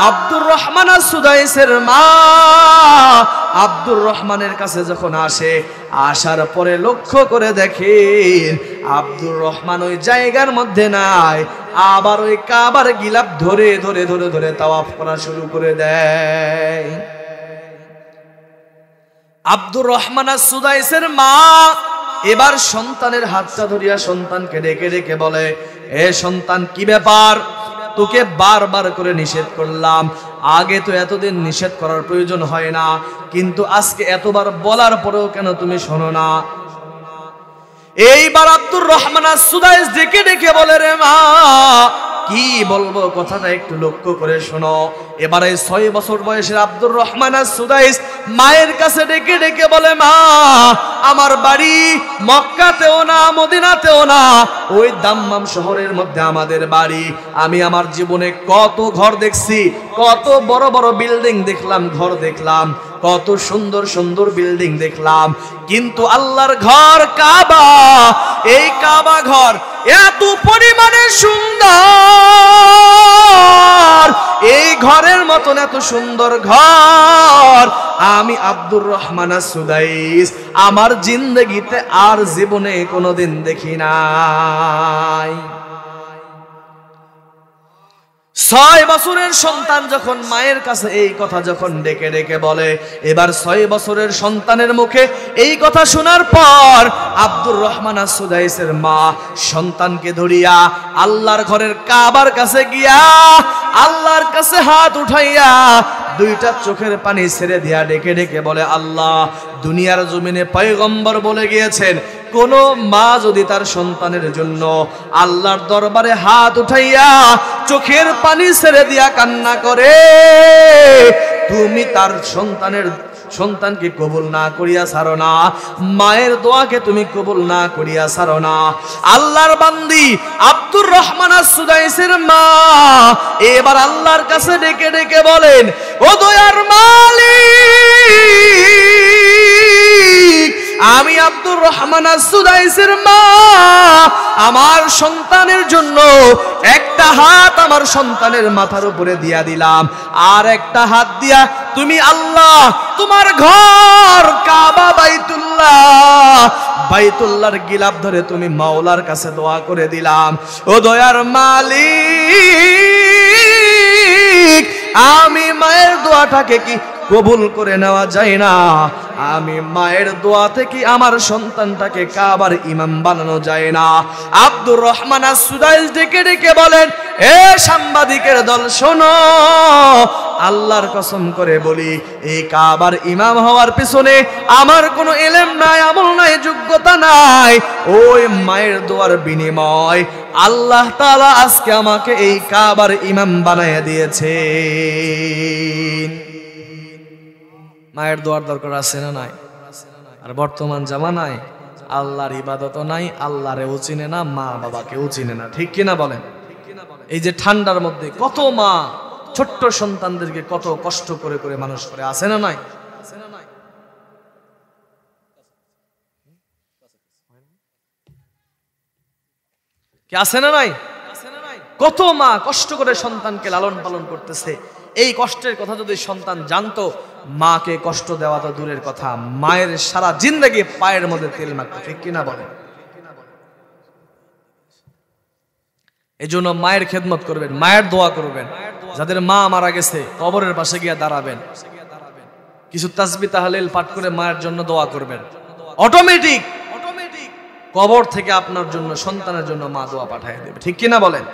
আব্দুর রহমান আস-সুদাইসের মা আব্দুর রহমানের কাছে যখন আসে, আসার পরে লক্ষ্য করে দেখেন আব্দুর রহমান ওই জায়গার মধ্যে নাই। আবার ওই কাবার গিলাফ ধরে ধরে ধরে ধরে তাওয়াফ করা শুরু করে দেয়। আব্দুর রহমান আস-সুদাইসের মা এবার সন্তানের হাতটা ধরিয়া সন্তানকে ডেকে ডেকে বলে, এ সন্তান, কি ব্যাপার? তোকে বারবার করে নিষেধ করলাম, আগে তো এতদিন নিষেধ করার প্রয়োজন হয় না, কিন্তু আজকে এতবার বলার পরেও কেন তুমি শোনো না? এইবার আব্দুর রহমান আস-সুদাইস ডেকে ডেকে বলে, রে মা, কি বলবো কথাটা একটু লক্ষ্য করে শোনো। এবারে 6 বছর বয়সের আব্দুর রহমান আস-সুদাইস মায়ের কাছে ডেকে ডেকে বলে, মা, আমার বাড়ি মক্কাতেও না মদিনাতেও না, ওই দাম্মাম শহরের মধ্যে আমাদের বাড়ি। আমি আমার জীবনে কত ঘর দেখছি, কত বড় বড় বিল্ডিং দেখলাম, ঘর দেখলাম, কত সুন্দর সুন্দর বিল্ডিং দেখলাম, কিন্তু আল্লাহর ঘর কাবা, এই কাবা ঘর এত পরিমাণে সুন্দর, এই ঘরের মতন এত সুন্দর ঘর আমি আব্দুর রহমান আস-সুদাইস আমার জিন্দেগিতে আর জীবনে কোনোদিন দেখি নাই। 6 বছরের সন্তান যখন মায়ের কাছে এই কথা যখন ডেকে ডেকে বলে, এবার 6 বছরের সন্তানের মুখে এই কথা শোনার পর আব্দুর রহমান আস-সুদাইসের মা সন্তানকে ধরিয়া আল্লাহর ঘরের কাবার কাছে গিয়া আল্লাহর কাছে হাত উঠাইয়া 2টা চোখের পানি ছেড়ে দিয়া ডেকে ডেকে বলে, আল্লাহ, দুনিয়ার জমিনে পয়গম্বর বলে গিয়েছেন, কোন মা যদি তার সন্তানের জন্য আল্লাহর দরবারে হাত উঠাইয়া চোখের পানি ছেড়ে দিয়া কান্না করে, তুমি তার সন্তানকে কবুল না করিয়া ছাড়ো না, মায়ের দোয়াকে তুমি কবুল না করিয়া ছাড়ো না। আল্লাহর বান্দি আব্দুর রহমান আস-সুদাইসের মা এবার আল্লাহর কাছে ডেকে ডেকে বলেন, ও দয়ার মালিক, আমি আব্দুর রহমান আস-সুদাইসের মা আমার সন্তানের জন্য একটা হাত আমার সন্তানের মাথার উপরে দিয়া দিলাম, আর একটা হাত দিয়া তুমি আল্লাহ তোমার ঘর কাবা বাইতুল্লাহর গিলাফ ধরে তুমি মাওলার কাছে দোয়া করে দিলাম। ও দয়ার মালিক, আমি মায়ের দোয়াটাকে কি কবুল করে নেওয়া যায় না? আমি মায়ের দোয়া থেকে আমার সন্তানটাকে কাবার ইমাম বানানো যায় না? আব্দুর রহমান আস-সুদাইস ডেকে ডেকে বলেন, এ সাংবাদিকের দল, শোনো, আল্লাহর কসম করে বলি, এই কাবার ইমাম হওয়ার পিছনে আমার কোনো ইলম নাই, আমল নাই, যোগ্যতা নাই। ওই মায়ের দোয়ার বিনিময় আল্লাহ তাআলা আজকে আমাকে এই কাবার ইমাম বানায় দিয়েছে। মায়ের দোয়ার দরকার আছে না নাই? আর বর্তমান জামানায় আল্লাহর ইবাদতও নাই, আল্লাহরেও চিনে না, মা বাবাকেও চিনে না, ঠিক কিনা বলেন? এই যে ঠান্ডার মধ্যে কত মা ছোট্ট সন্তানদেরকে কত কষ্ট করে করে মানুষ করে, আছে না নাই? কি আছে না নাই? কত মা কষ্ট করে সন্তানকে লালন পালন করতেছে। এই কষ্টের কথা যদি সন্তান জানতো, মাকে কষ্ট দেওয়া তো দূরের কথা, মায়ের সারা জিন্দেগি পায়ের মধ্যে তেল মাখতো, ঠিক কিনা বলে? এই জন্য মায়ের খেদমত করবেন, মায়ের দোয়া করবেন। যাদের মা মারা গেছে কবরের পাশে গিয়ে দাঁড়াবেন, কিছু তাসবিহ তাহলিল পাঠ করে মায়ের জন্য দোয়া করবেন। অটোমেটিক কবর থেকে আপনার জন্য, সন্তানের জন্য মা দোয়া পাঠিয়ে দেবে, ঠিক কিনা বলেন?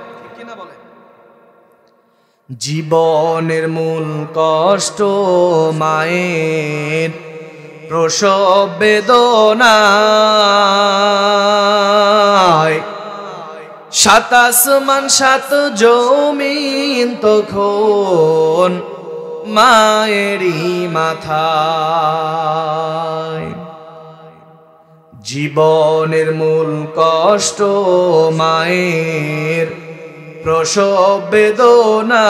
জীবনের মূল কষ্ট মায়ের প্রসব বেদনায়, সাত আসমান সাত জমিন তখন মায়েরই মাথায়। জীবনের মূল কষ্ট মায়ের প্রসব বেদনায়,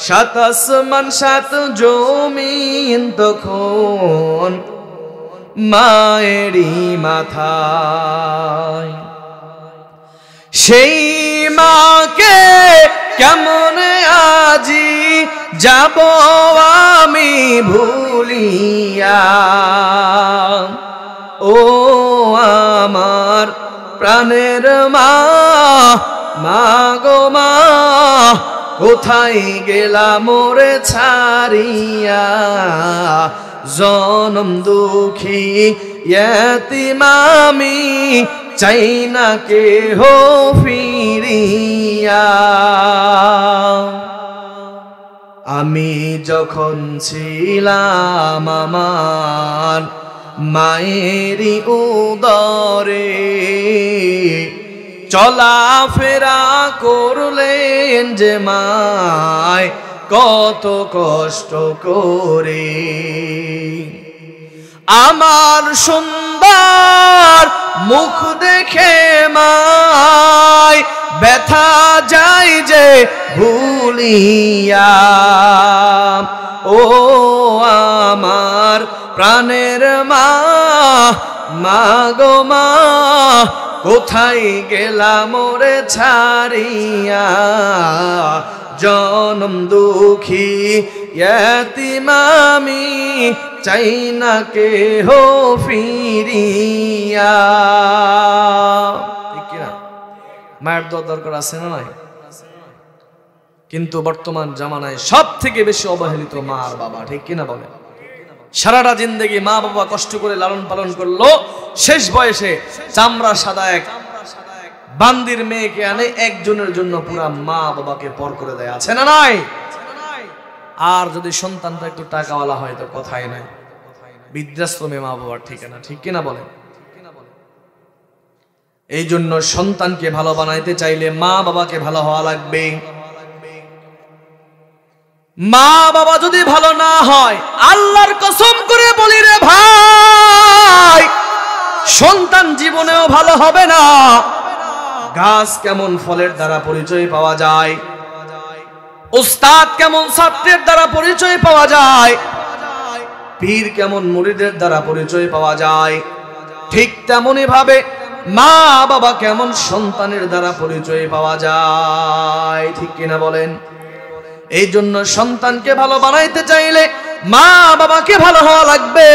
সাত আসমান সাত জমিন তখন মায়েরই মাথায়। সেই মাকে কেমন আজি যাব আমি ভুলিয়া, ও আমার প্রাণের মা, মা গো মা, কোথায় গেলা মোরে ছাড়িয়া, জনম দুঃখী ইয়তীম আমি, চাই না কেহ ফিরিয়া। আমি যখন ছিলাম আমার মায়েরই উদরে, চলাফেরা করলেন যে মায় কত কষ্ট করে। আমার সুন্দর মুখ দেখে মায় ব্যথা যায় যে ভুলিয়া, ও আমার প্রাণের মা, মা গো মা, কোথায় গেলা মোরে ছাড়িয়া, জনম দুঃখী ইয়তীম আমি, চাই না কেহ ফিরিয়া। ঠিক কিনা? মায়ের দোয়া দরকার আছে না নাই? কিন্তু বর্তমান জামানায় সব থেকে বেশি অবহেলিত মা আর বাবা, ঠিক কিনা বলে? সারাটা জিন্দেগি মা বাবা কষ্ট করে লালন পালন করলো, শেষ বয়সে চামড়া সাদা এক বান্দির মেয়েকে আনে একজনের জন্য পুরা মা বাবাকে পর করে দেয়, আছে না নাই? আর যদি সন্তানটা একটু টাকাওয়ালা হয় তো কথাই নাই, বৃদ্ধাশ্রমে মা বাবার ঠিকানা, ঠিক কিনা বলেন? এই জন্য সন্তানকে ভালো বানাইতে চাইলে মা বাবাকে ভালো হওয়া লাগবে। মা বাবা যদি ভালো না হয়, আল্লাহর কসম করে বলি রে ভাই, সন্তান জীবনেও ভালো হবে না। গাছ কেমন ফলের দ্বারা পরিচয় পাওয়া যায়, উস্তাদ কেমন ছাত্রের দ্বারা পরিচয় পাওয়া যায়, পীর কেমন মুরিদের দ্বারা পরিচয় পাওয়া যায়, ঠিক তেমনি ভাবে মা বাবা কেমন সন্তানের দ্বারা পরিচয় পাওয়া যায়, ঠিক কিনা বলেন? এই জন্য সন্তানকে ভালো বানাইতে চাইলে মা বাবাকে ভালো হওয়া লাগবে।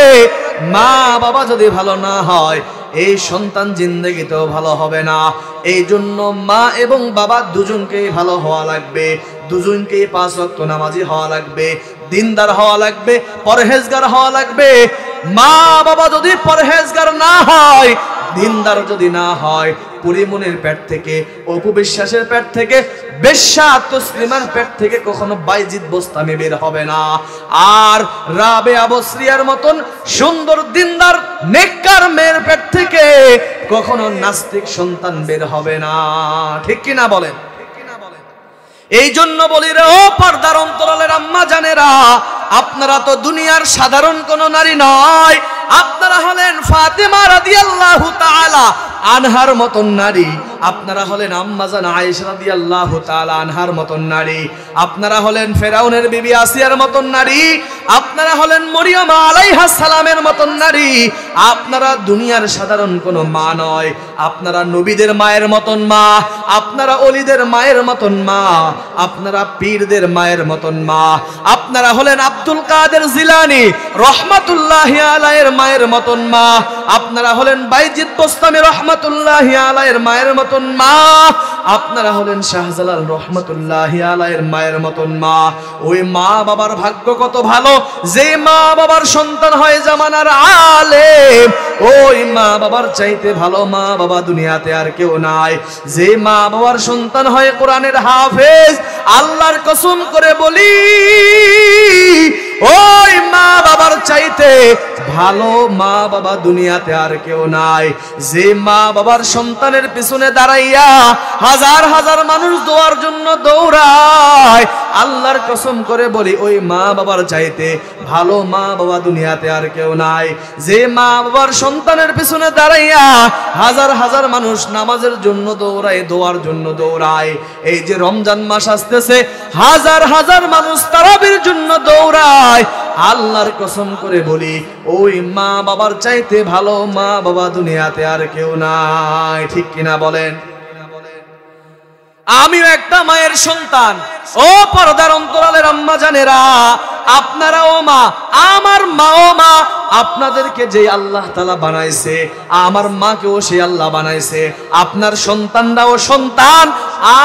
মা বাবা যদি ভালো না হয়, এই সন্তান জিন্দেগিতেও ভালো হবে না। এই জন্য মা এবং বাবা দুজনকেই ভালো হওয়া লাগবে, দুজনকেই 5 ওয়াক্ত নামাজি হওয়া লাগবে, দিনদার হওয়া লাগবে, পরহেজগার হওয়া লাগবে। মা বাবা যদি পরহেজগার না হয়, দিনদার যদি না হয়, পরিমনির পেট থেকে, অপু বিশ্বাসের পেট থেকে, বেশ্যা তসলিমার পেট থেকে কখনো বাইজিদ বোস্তামি বের হবে না। আর রাবেয়া বসরিয়ার মতন সুন্দর দিনদার নেককার মেয়ের পেট থেকে কখনো নাস্তিক সন্তান বের হবে না, ঠিক কিনা বলেন? এই জন্য বলি রে ও পর্দার অন্তরালের আম্মা জানেরা, আপনারা তো দুনিয়ার সাধারণ কোন নারী নয়, আপনারা হলেন ফাতেমা রাদিয়াল্লাহু তাআলা আনহার মতন নারী, আপনারা হলেন আম্মা জান আয়েশা রাদিয়াল্লাহু তাআলা আনহার মতন নারী, আপনারা হলেন ফেরাউনের বিবি আসিয়ার মতন নারী, আপনারা হলেন মরিয়ম আলাইহাস সালামের মতন নারী। আপনারা দুনিয়ার সাধারণ কোনো মা নয়, আপনারা নবীদের মায়ের মতন মা, আপনারা ওলিদের মায়ের মতন মা, আপনারা পীরদের মায়ের মতন মা, আপনারা হলেন আব্দুল কাদের জিলানী রহমাতুল্লাহি আলাইহির মায়ের মতন মা, আপনারা হলেন বাইজিদ বোস্তামি রহমাতুল্লাহি আলাইহির মায়ের মতন মা, আপনারা হলেন শাহজালাল রহমাতুল্লাহি আলাইহির মায়ের মতন মা। ওই মা বাবার ভাগ্য কত ভালো, যে মা বাবার সন্তান হয় জামানার আলেম, ওই মা বাবার চাইতে ভালো মা বাবা দুনিয়াতে আর কেউ নাই। যে মা বাবার সন্তান হয় কোরআনের হাফেজ, আল্লাহর কসম করে বলি ওই মা বাবার চাইতে ভালো মা বাবা দুনিয়াতে আর কেউ নাই। যে মা বাবার সন্তানের পিছনে দাঁড়াইয়া হাজার হাজার মানুষ দোয়ার জন্য দৌড়ায়, আল্লাহর কসম করে বলি ওই মা বাবার চাইতে ভালো মা বাবা দুনিয়াতে আর কেউ নাই। যে মা বাবার সন্তানের পিছনে দাঁড়াইয়া হাজার হাজার মানুষ নামাজের জন্য দৌড়ায়, দোয়ার জন্য দৌড়ায়। এই যে রমজান মাস আসতেছে, হাজার হাজার মানুষ তারাবির জন্য দৌড়ায়। আল্লাহর কসম করে বলি ওই মা বাবার চাইতে ভালো মা বাবা দুনিয়াতে আর কেউ নাই। ঠিক কিনা বলেন? আমিও একটা মায়ের সন্তান। ও পর্দার অন্তরালের আম্মা জানেরা, আপনারাও মা, আমার মাও মা। আপনাদেরকে যে আল্লাহ তাআলা বানাইছে, আমার মাকেও সে আল্লাহ বানাইছে। আপনার সন্তানরাও সন্তান,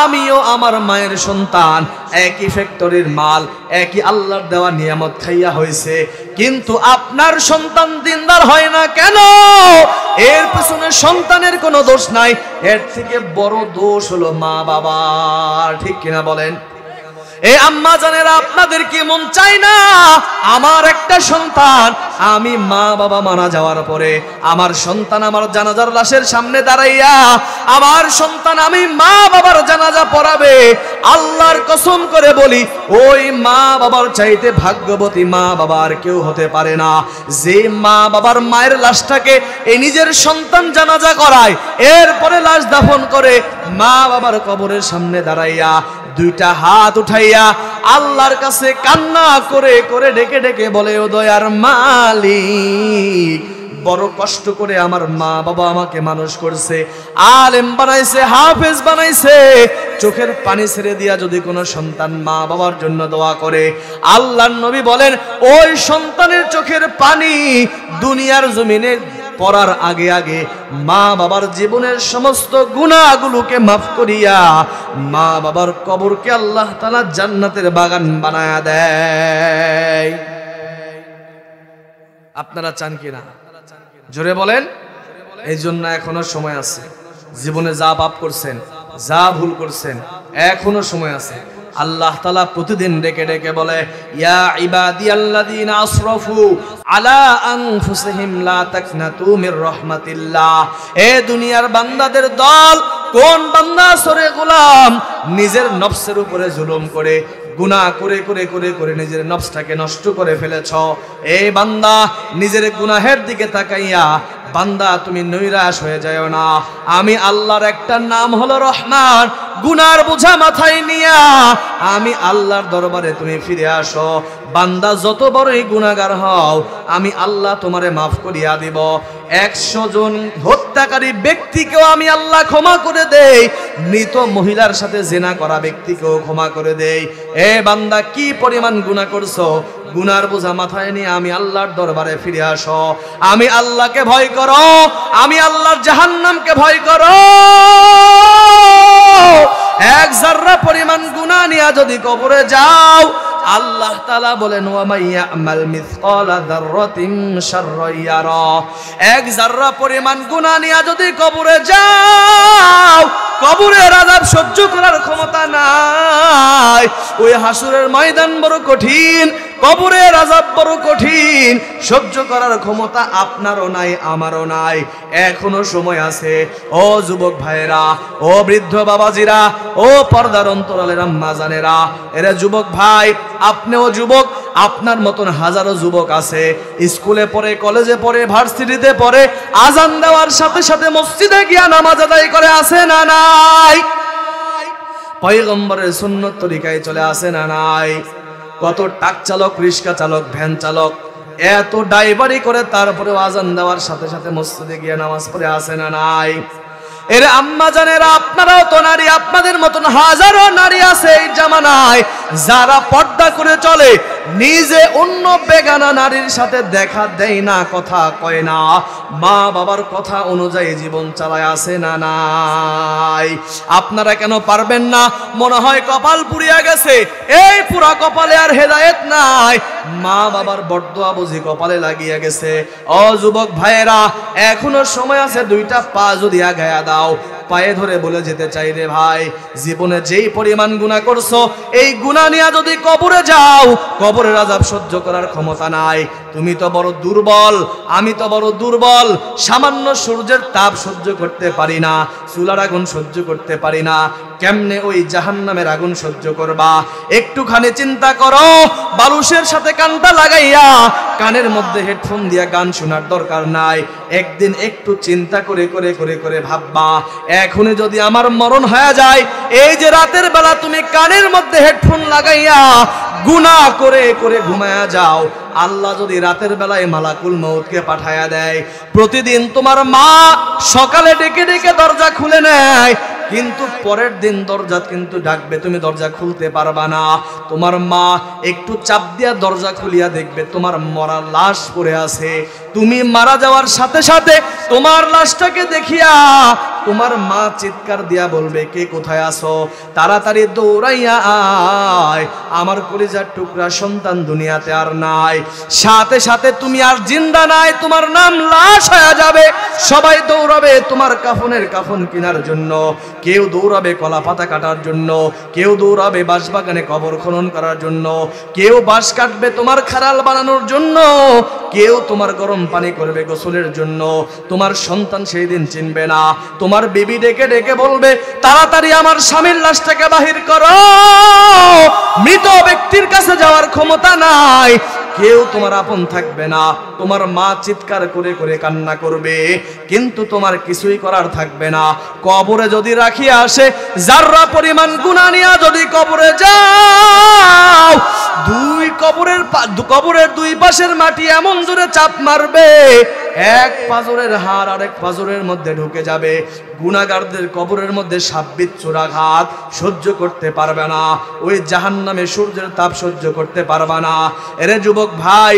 আমিও আমার মায়ের সন্তান। একই ফ্যাক্টরির মাল, একই আল্লাহর দেওয়া নিয়ামত খাইয়া হয়েছে। কিন্তু আপনার সন্তান দিনদার হয় না কেন? এর পিছনে সন্তানের কোনো দোষ নাই, এর থেকে বড় দোষ হলো মা বাবার। ঠিক কিনা বলেন? এই আম্মা জানেরা, আপনাদের কি মন চাই না আমার একটা সন্তান, আমি মা বাবা মারা যাওয়ার পরে আমার সন্তান আমার জানাজার লাশের সামনে দাঁড়াইয়া আমার সন্তান আমি মা বাবার জানাজা পড়াবে? আল্লাহর কসম করে বলি ওই মা বাবার চাইতে ভাগ্যবতী মা বাবা আর কেউ হতে পারে না। যে মা বাবার মায়ের লাশটাকে এই নিজের সন্তান জানাজা করায়, এরপরে লাশ দাফন করে মা বাবার কবরের সামনে দাঁড়াইয়া দুইটা হাত উঠাইয়া আল্লাহর কাছে কান্না করে করে ডেকে ডেকে বলে, ও দয়ার মালিক, বড় কষ্ট করে আমার মা বাবা আমাকে মানুষ করছে, আলেম বানাইছে, হাফেজ বানাইছে। চোখের পানি ছেড়ে দিয়া যদি কোনো সন্তান মা বাবার জন্য দোয়া করে, আল্লাহর নবী বলেন ওই সন্তানের চোখের পানি দুনিয়ার জমিনে পড়ার আগে আগে মা বাবার জীবনের সমস্ত গুনাহগুলোকে মাফ করিয়া মা বাবার কবরকে আল্লাহ তাআলা জান্নাতের বাগান বানায়া দেয়। আপনারা চান কিনা? জোরে বলেন। এই জন্য এখনো সময় আছে। জীবনে যা পাপ করছেন, যা ভুল করছেন, এখনো সময় আছে। আল্লাহ তাআলা প্রতিদিন ডেকে ডেকে বলে, ইয়া ইবাদিয়াল্লাযীনা আসরাফু আলা আনফুসিহিম লা তাকনাতু মির রাহমাতিল্লাহ। এ দুনিয়ার বান্দাদের দল, কোন বান্দা সরে গোলাম নিজের নফসের উপরে জুলুম করে গুনাহ করে করে করে করে নিজের নফসটাকে নষ্ট করে ফেলেছ। এই বান্দা নিজের গুনাহের দিকে তাকাইয়া বান্দা তুমি নৈরাশ হয়ে যাও না। আমি আল্লাহর একটা নাম হলো রহমান। গুনার বোঝা মাথায় নিয়া আমি আল্লাহর দরবারে তুমি ফিরে আসো। বান্দা যত বড়ই গুনাহগার হও, আমি আল্লাহ তোমারে মাফ করিয়া দিব। 100 জন হত্যাকারী ব্যক্তিকেও আমি আল্লাহ ক্ষমা করে দেই। মৃত মহিলার সাথে জিনা করা ব্যক্তিকেও ক্ষমা করে দেই। এ বান্দা, কি পরিমাণ গুনাহ করছো, গুনার বোঝা মাথায় নিয়ে আমি আল্লাহর দরবারে ফিরে আসো। আমি আল্লাহকে ভয় করো, আমি আল্লাহর জাহান্নামকে ভয় করো। এক জাররা পরিমাণ গুনাহ নিয়ে যদি কবরে যাও, আল্লাহ তাআলা বলেন ওয়া মাইয়ামাল মিসকালা যাররাতিন শাররান ইয়ারা। এক জাররা পরিমাণ গুনাহ নিয়ে যদি কবরে যাও, কবরের আযাব সহ্য করার ক্ষমতা নাই। ওই হাসরের ময়দান বড় কঠিন, কবরের আযাব বড় কঠিন, সহ্য করার ক্ষমতা আপনারও নাই, আমারও নাই। এখনো সময় আছে। ও যুবক ভাইরা, ও বৃদ্ধ বাবাজিরা, ও পর্দার অন্তরালের আম্মা জানেরা, এরা যুবক ভাই, আপনিও যুবক, আপনার মতন হাজারো যুবক আছে, স্কুলে পড়ে, কলেজে পড়ে, ভার্সিটিতে পড়ে, আজান দেওয়ার সাথে সাথে মসজিদে গিয়া নামাজ আদায় করে, আছে না নাই? পয়গম্বরের সুন্নত তরিকায় চলে, আসে না নাই? কত ট্রাক চালক, রিক্সা চালক, ভ্যান চালক এত ড্রাইভারি করে, তারপরে আজান দেওয়ার সাথে সাথে মসজিদে গিয়ে নামাজ পড়ে, আসে না নাই? এর আম্মা জানেরা, আপনারাও তো নারী, আপনাদের মতন হাজারো নারী আছে এই জামানায় যারা পর্দা করে চলে, নিজে অন্য বেগানা নারীর সাথে দেখা দেয় না, কথা কয় না, মা বাবার কথা অনুযায়ী জীবন চালায়, আছে না নাই? আপনারা কেন পারবেন না? মনে হয় কপাল পুড়িয়া গেছে, এই পুরা কপালে আর হেদায়েত নাই, মা বাবার বরদোয়া বুঝি কপালে লাগিয়া গেছে। ও যুবক ভাইয়েরা, এখনো সময় আছে, দুইটা পা যদি আগায়া দাও, পায়ে ধরে বলে যেতে চাই রে ভাই, জীবনে যেই পরিমাণ গুনাহ করছো, এই গুনাহ নিয়ে যদি কবরে যাও, কবরের আযাব সহ্য করার ক্ষমতা নাই। তুমি তো বড় দুর্বল, আমি তো বড় দুর্বল, সামান্য সূর্যের তাপ সহ্য করতে পারি না, চুলার আগুন সহ্য করতে পারি না, কেমনে ওই জাহান্নামের আগুন সহ্য করবা? একটুখানি চিন্তা করো, বালুশের সাথে কানটা লাগাইয়া কানের মধ্যে হেডফোন দিয়া গান শোনার দরকার নাই। একদিন একটু চিন্তা করে করে করে করে ভাববা, এখনই যদি আমার মরণ হয়ে যায়, এই যে রাতের বেলা তুমি কানের মধ্যে হেডফোন লাগাইয়া গুনাহ করে করে ঘুমায়া যাও, আল্লাহ যদি রাতের বেলায় মালাকুল মউতকে পাঠায়া দেয়, প্রতিদিন তোমার মা সকালে ডেকে ডেকে দরজা খুলে নেয়, কিন্তু পরের দিন দরজা কিন্তু ডাকবে, তুমি দরজা খুলতে পারবা না। তোমার মা একটু চাপ দিয়া দরজা খুলিয়া দেখবে তোমার মরা লাশ পড়ে আছে। তুমি মারা যাওয়ার সাথে সাথে তোমার লাশটাকে দেখিয়া তোমার মা চিৎকার দিয়া বলবে, কে কোথায় আছো? তাড়াতাড়ি দৌড়াইয়া আয়, আমার কলিজার টুকরা সন্তান দুনিয়াতে আর নাই। সাথে সাথে তুমি আর জিন্দা নাই, তোমার নাম লাশ হয়ে যাবে। সবাই দৌড়াবে তোমার কাফনের কাফন কেনার জন্য, কেউ দৌড়াবে কলা পাতা কাটার জন্য, কেউ দৌড়াবে বাঁশবাগানে কবর খনন করার জন্য, কেউ বাঁশ কাটবে তোমার খারাল বানানোর জন্য, কেউ তোমার গরম পানি করবে গোসলের জন্য। তোমার সন্তান সেই দিন চিনবে না। তোমার বিবি ডেকে ডেকে বলবে, তাড়াতাড়ি আমার স্বামীর লাশটাকে বাহির করো। মৃত ব্যক্তির কাছে যাওয়ার ক্ষমতা নাই, কেউ তোমার আপন থাকবে না। তোমার মা চিৎকার করে করে কান্না করবে, কিন্তু তোমার কিছুই করার থাকবে না। কবরে যদি রাখিয়া আসে, যাররা পরিমাণ গুনাহ নিয়া যদি কবরে যাও, কবরের দুই পাশের মাটি এমন জোরে চাপ মারবে, এক পাজরের হাড় আরেক পাজরের মধ্যে ঢুকে যাবে। গুনাহগারদের কবরের মধ্যে সাব্বিত চূড়াঘাত সহ্য করতে পারবে না, ওই জাহান্নামে সূর্যের তাপ সহ্য করতে পারবে না। এরে যুবক ভাই,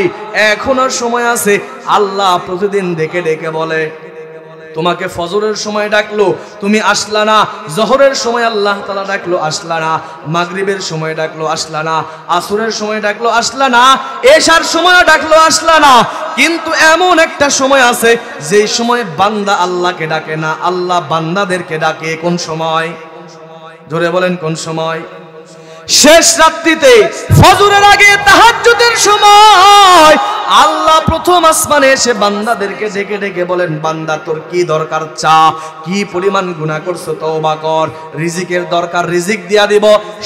এখনো সময় আছে। আল্লাহ প্রতিদিন ডেকে ডেকে বলে, তোমাকে ফজরের সময় ডাকলো, তুমি আসলা না। জোহরের সময় আল্লাহ তাআলা ডাকলো, আসলা না। মাগরিবের সময় ডাকলো, আসলা না। আসরের সময় ডাকলো, আসলা না। এশার সময় ডাকলো, আসলা না। কিন্তু এমন একটা সময় আছে যেই সময় বান্দা আল্লাহকে ডাকে না, আল্লাহ বান্দাদেরকে ডাকে। কোন সময়? জোরে বলেন, কোন সময়? শেষ রাত্রিতে, ফজরের আগে, তাহাজ্জুদের সময় আল্লাহ প্রথম আসমানে এসে বান্দাদেরকে ডেকে ডেকে বলেন, বান্দা তোর কি দরকার চা, কি পরিমাণ গুনাহ করছো তওবা কর, রিজিকের দরকার রিজিক দিয়া দিব,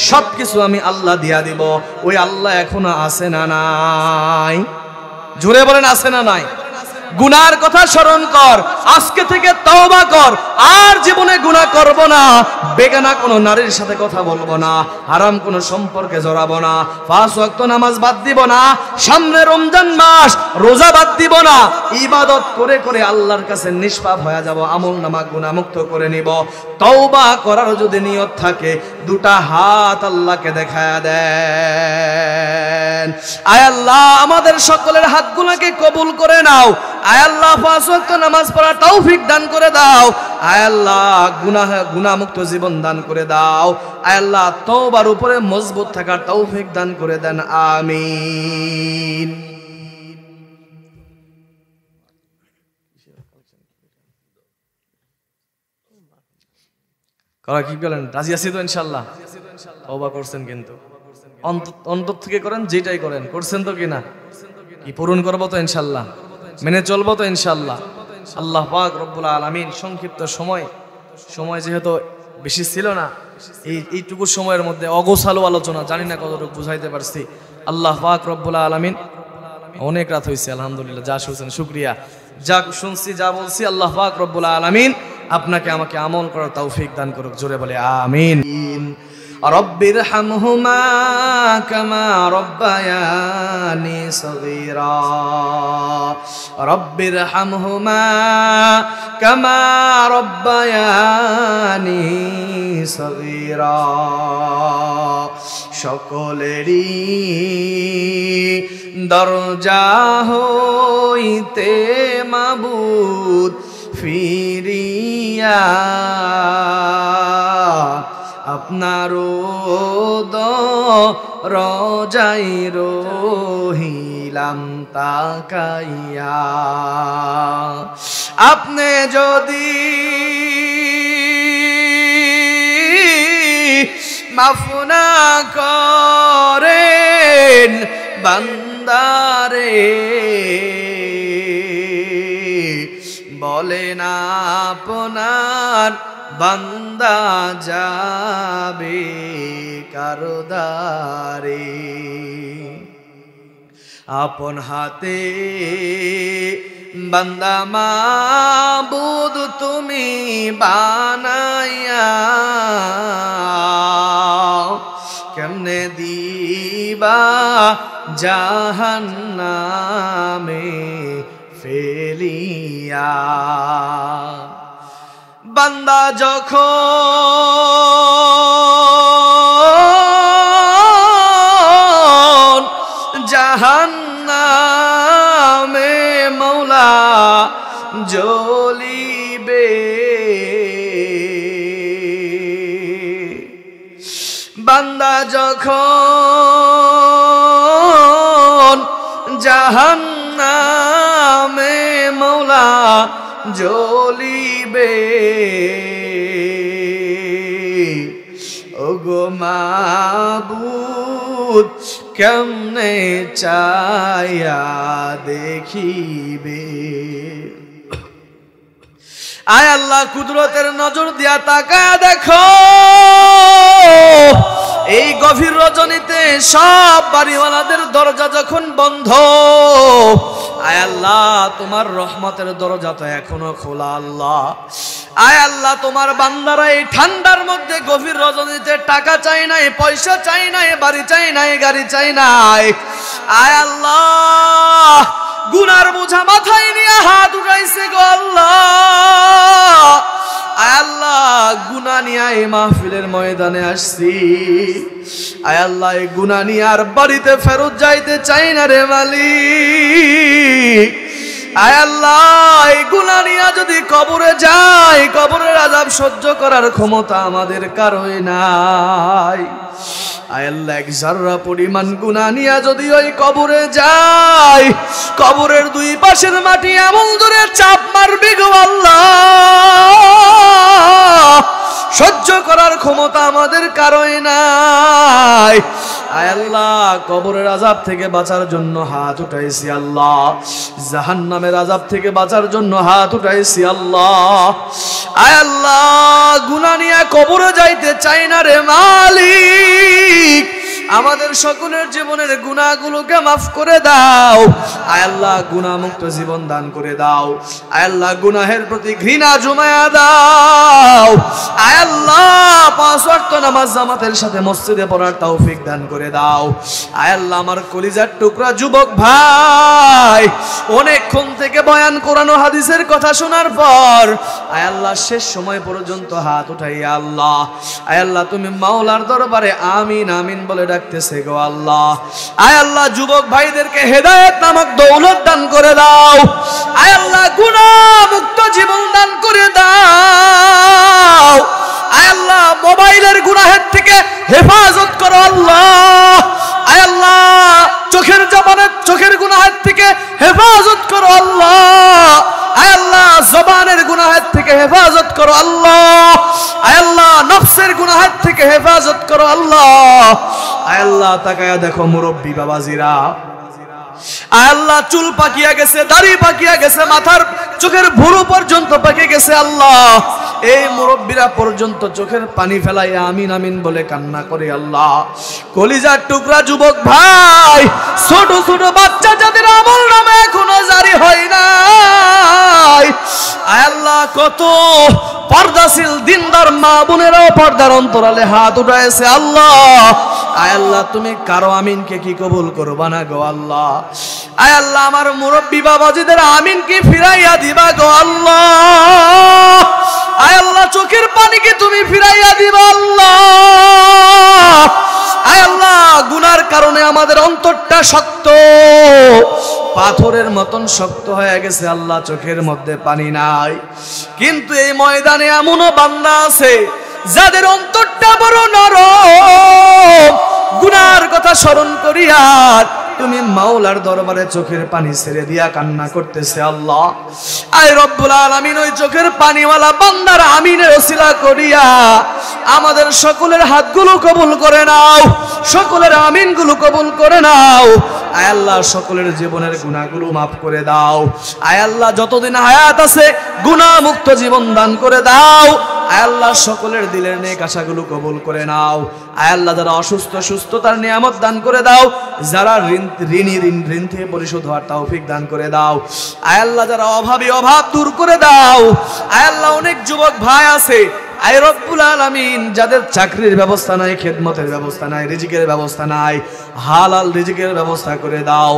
সবকিছু আমি আল্লাহ দিয়া দিব। ওই আল্লাহ এখনো আছে না নাই? জোরে বলেন, আছে না নাই? গুনার কথা স্মরণ কর, আজকে থেকে তওবা কর, আর জীবনে গুনাহ করব না, বেগানা কোনো নারীর সাথে কথা বলবো না, হারাম কোনো সম্পর্কে জড়াবো না, 5 ওয়াক্ত নামাজ বাদ দিব না, সামনে রমজান মাস, রোজা বাদ দিব না, ইবাদত করে করে আল্লাহর কাছে নিষ্পাপ হয়ে যাব, আমলনামা গুনাহমুক্ত করে নিব। তওবা করার যদি নিয়ত থাকে, দুটা হাত আল্লাহকে দেখায়া দেন। আয় আল্লাহ, আমাদের সকলের হাতগুলোকে কবুল করে নাও। আয় আল্লাহ, 5 ওয়াক্ত নামাজ পড়ার তৌফিক দান করে দাও। আয় আল্লাহ, গুনাহমুক্ত জীবন দান করে দাও। আয় আল্লাহ, তওবার উপরে মজবুত থাকার তৌফিক দান করে দেন। আমিন। করা কি বলেন? রাজি আছি তো ইনশাআল্লাহ? তওবা করছেন কিন্তু অন্তর থেকে করেন, যেটাই করেন করছেন তো কিনা? কি পূরণ করবো তো ইনশাআল্লাহ? মেনে চলবো তো ইনশাআল্লাহ? আল্লাহ পাক রব্বুল আলামিন সংক্ষিপ্ত সময় যেহেতু বেশি ছিল না, এইটুকু সময়ের মধ্যে অগোছালো আলোচনা, জানি না কতটুকু বুঝাইতে পারছি। আল্লাহ পাক রব্বুল আলামিন, অনেক রাত হয়েছে আলহামদুলিল্লাহ, যা শুনছেন শুকরিয়া, যা শুনছি যা বলছি আল্লাহ পাক রব্বুল আলামিন আপনাকে আমাকে আমল করার তৌফিক দান করুক, জোরে বলে আমিন। রব্বির হামহুমা কামা রব্বায়ানি সগীরা, রব্বির হামহুমা কামা রব্বায়ানি সগীরা। সকলেরই দরজা হইতে মাবুদ ফিরিয়া আপনারও দরজায় রহিলাম তাকাইয়া। আপনি যদি মাফ না করেন বান্দারে, বলেন আপনার বান্দা যাবে কারো দ্বারে। আপন হাতে বান্দা মাবুদ তুমি বানাইয়া কেমনে দিবা জাহান্নামে ফেলিয়া। বান্দা যখন জাহান্নামে মৌলা জ্বলিবে, বান্দা যখন জাহান্নামে মৌলা জ্বলিবে, ওগো মাবুদ কেমনে চায়া দেখিবে। আয় আল্লাহ কুদরতের নজর দিয়া তাকায়া দেখো, এই গভীর রজনীতে সব বাড়িওয়ালাদের দরজা যখন বন্ধ, আয় আল্লাহ তোমার রহমতের দরজা তো এখনো খোলা। আল্লাহ আয় আল্লাহ তোমার বান্দারা এই ঠান্ডার মধ্যে গভীর রজনীতে টাকা চাই নাই, পয়সা চাই নাই, বাড়ি চাই নাই, গাড়ি চাই নাই, আয় আল্লাহ গুনার বোঝা মাথায় নিয়ে হাত উঠাইছে গো আল্লাহ। আয় আল্লাহ গুনাহ নিয়ে এই মাহফিলের ময়দানে আসছি, আয় আল্লাহ এই গুনাহ নিয়ে আর বাড়িতে ফেরত যাইতে চাই না রে মালিক। আয় আল্লাহ এই গুনাহ নিয়ে যদি কবরে যাই, কবরের আযাব সহ্য করার ক্ষমতা আমাদের কারোই নাই। আয় আল্লাহ এক জাররা পরিমাণ গুনাহ নিয়ে যদি ওই কবরে যাই, কবরের দুই পাশের মাটি এমন জোরে চাপ মারবে গো আল্লাহ, সহ্য করার ক্ষমতা আমাদের কারোই নাই। আয় আল্লাহ কবরের আযাব থেকে বাঁচার জন্য হাত উঠাইছি আল্লাহ, জাহান্নামের আযাব থেকে বাঁচার জন্য হাত উঠাইছি আল্লাহ। আয় আল্লাহ গুনাহ নিয়ে কবরে যাইতে চাই না রে মালিক, আমাদের সকলের জীবনের গুনাহগুলোকে মাফ করে দাও। আয় আল্লাহ গুনাহ মুক্ত জীবন দান করে দাও। আয় আল্লাহ গুনাহের প্রতি ঘৃণা জমায়া দাও। আয় আল্লাহ 5 ওয়াক্ত নামাজ জামাতের সাথে মসজিদে পড়ার তৌফিক দান করে দাও। আয় আল্লাহ আমার কলিজার টুকরা যুবক ভাই অনেকক্ষণ থেকে বয়ান কোরআন ও হাদিসের কথা শোনার পর আয় আল্লাহ শেষ সময় পর্যন্ত হাত উঠাইয়া আল্লাহ, আয় আল্লাহ তুমি মাওলার দরবারে আমিন আমিন বলে ডাকতেছে গো আল্লাহ। আয় আল্লাহ যুবক ভাইদেরকে হেদায়েত নামক দৌলত দান করে দাও। আয় আল্লাহ গুনাহ মুক্ত জীবন দান করে দাও। আয় আল্লাহ মোবাইলের গুনাহের থেকে হেফাজত করো আল্লাহ। আয় আল্লাহ চোখের গুনাহের থেকে হেফাজত করো আল্লাহ। আয় আল্লাহ জবানের গুনাহের থেকে হেফাজত করো আল্লাহ। আয় আল্লাহ নফসের গুনাহের থেকে হেফাজত করো আল্লাহ। আয় আল্লাহ তাকায়া দেখো মুরব্বী বাবাজিরা আয় আল্লাহ চুল পাকিয়া গেছে, দাড়ি পাকিয়া গেছে, মাথার চোখের ভুরু পর্যন্ত পাকে গেছে আল্লাহ। এই মুরব্বীরা পর্যন্ত চোখের পানি ফেলাই আমিন আমিন বলে কান্না করে আল্লাহ। কলিজার টুকরা যুবক ভাই, ছোট ছোট বাচ্চা যাদের আমল নামে এখনো জারি হয় নাই, আয় আল্লাহ কত পর্দাশীল দিনদার মা বোনেরাও পর্দার অন্তরালে হাত উঠাইছে আল্লাহ। আয় আল্লাহ তুমি কারো আমিনকে কি কবুল করবা না গো আল্লাহ। আয় আল্লাহ আমার মুরব্বী বাবাজিদের আমিনকে ফিরাইয়া দিবা গো আল্লাহ। আয় আল্লাহ চোখের পানিকে তুমি ফিরাইয়া দিবা আল্লাহ। আয় আল্লাহ গুনার কারণে আমাদের অন্তরটা শক্ত, পাথরের মতন শক্ত হয়ে গেছে আল্লাহ, চোখের মধ্যে পানি নাই। কিন্তু এই ময়দানে এমনও বান্দা আছে যাদের অন্তরটা বড় নরম, গুনার কথা স্মরণ করিয়া তুমি মাওলার দরবারে চোখের পানি ছেড়ে দিয়া কান্না করতেছে আল্লাহ। আয় রব্বুল আলামিন ওই চোখের পানিওয়ালা বান্দার আমিনের ওসিলা করিয়া আমাদের সকলের হাতগুলো কবুল করে নাও, সকলের আমিনগুলো কবুল করে নাও। আয় আল্লাহ সকলের জীবনের গুনাহগুলো মাফ করে দাও। আয় আল্লাহ যতদিন হায়াত আছে গুনাহ মুক্ত জীবন দান করে দাও। আয় আল্লাহ সকলের দিলের নেক আশাগুলো কবুল করে নাও। আয় আল্লাহ যারা অসুস্থ সুস্থতার নিয়ামত দান করে দাও, যারা ঋণ থেকে পরিশোধ হওয়ার তৌফিক দান করে দাও। আয় আল্লাহ যারা অভাবী অভাব দূর করে দাও। আয় আল্লাহ অনেক যুবক ভাই আছে আয় রব্বুল আলামিন যাদের চাকরির ব্যবস্থা নাই, খেদমতের ব্যবস্থা নাই, রিজিকের ব্যবস্থা নাই, হালাল রিজিকের ব্যবস্থা করে দাও।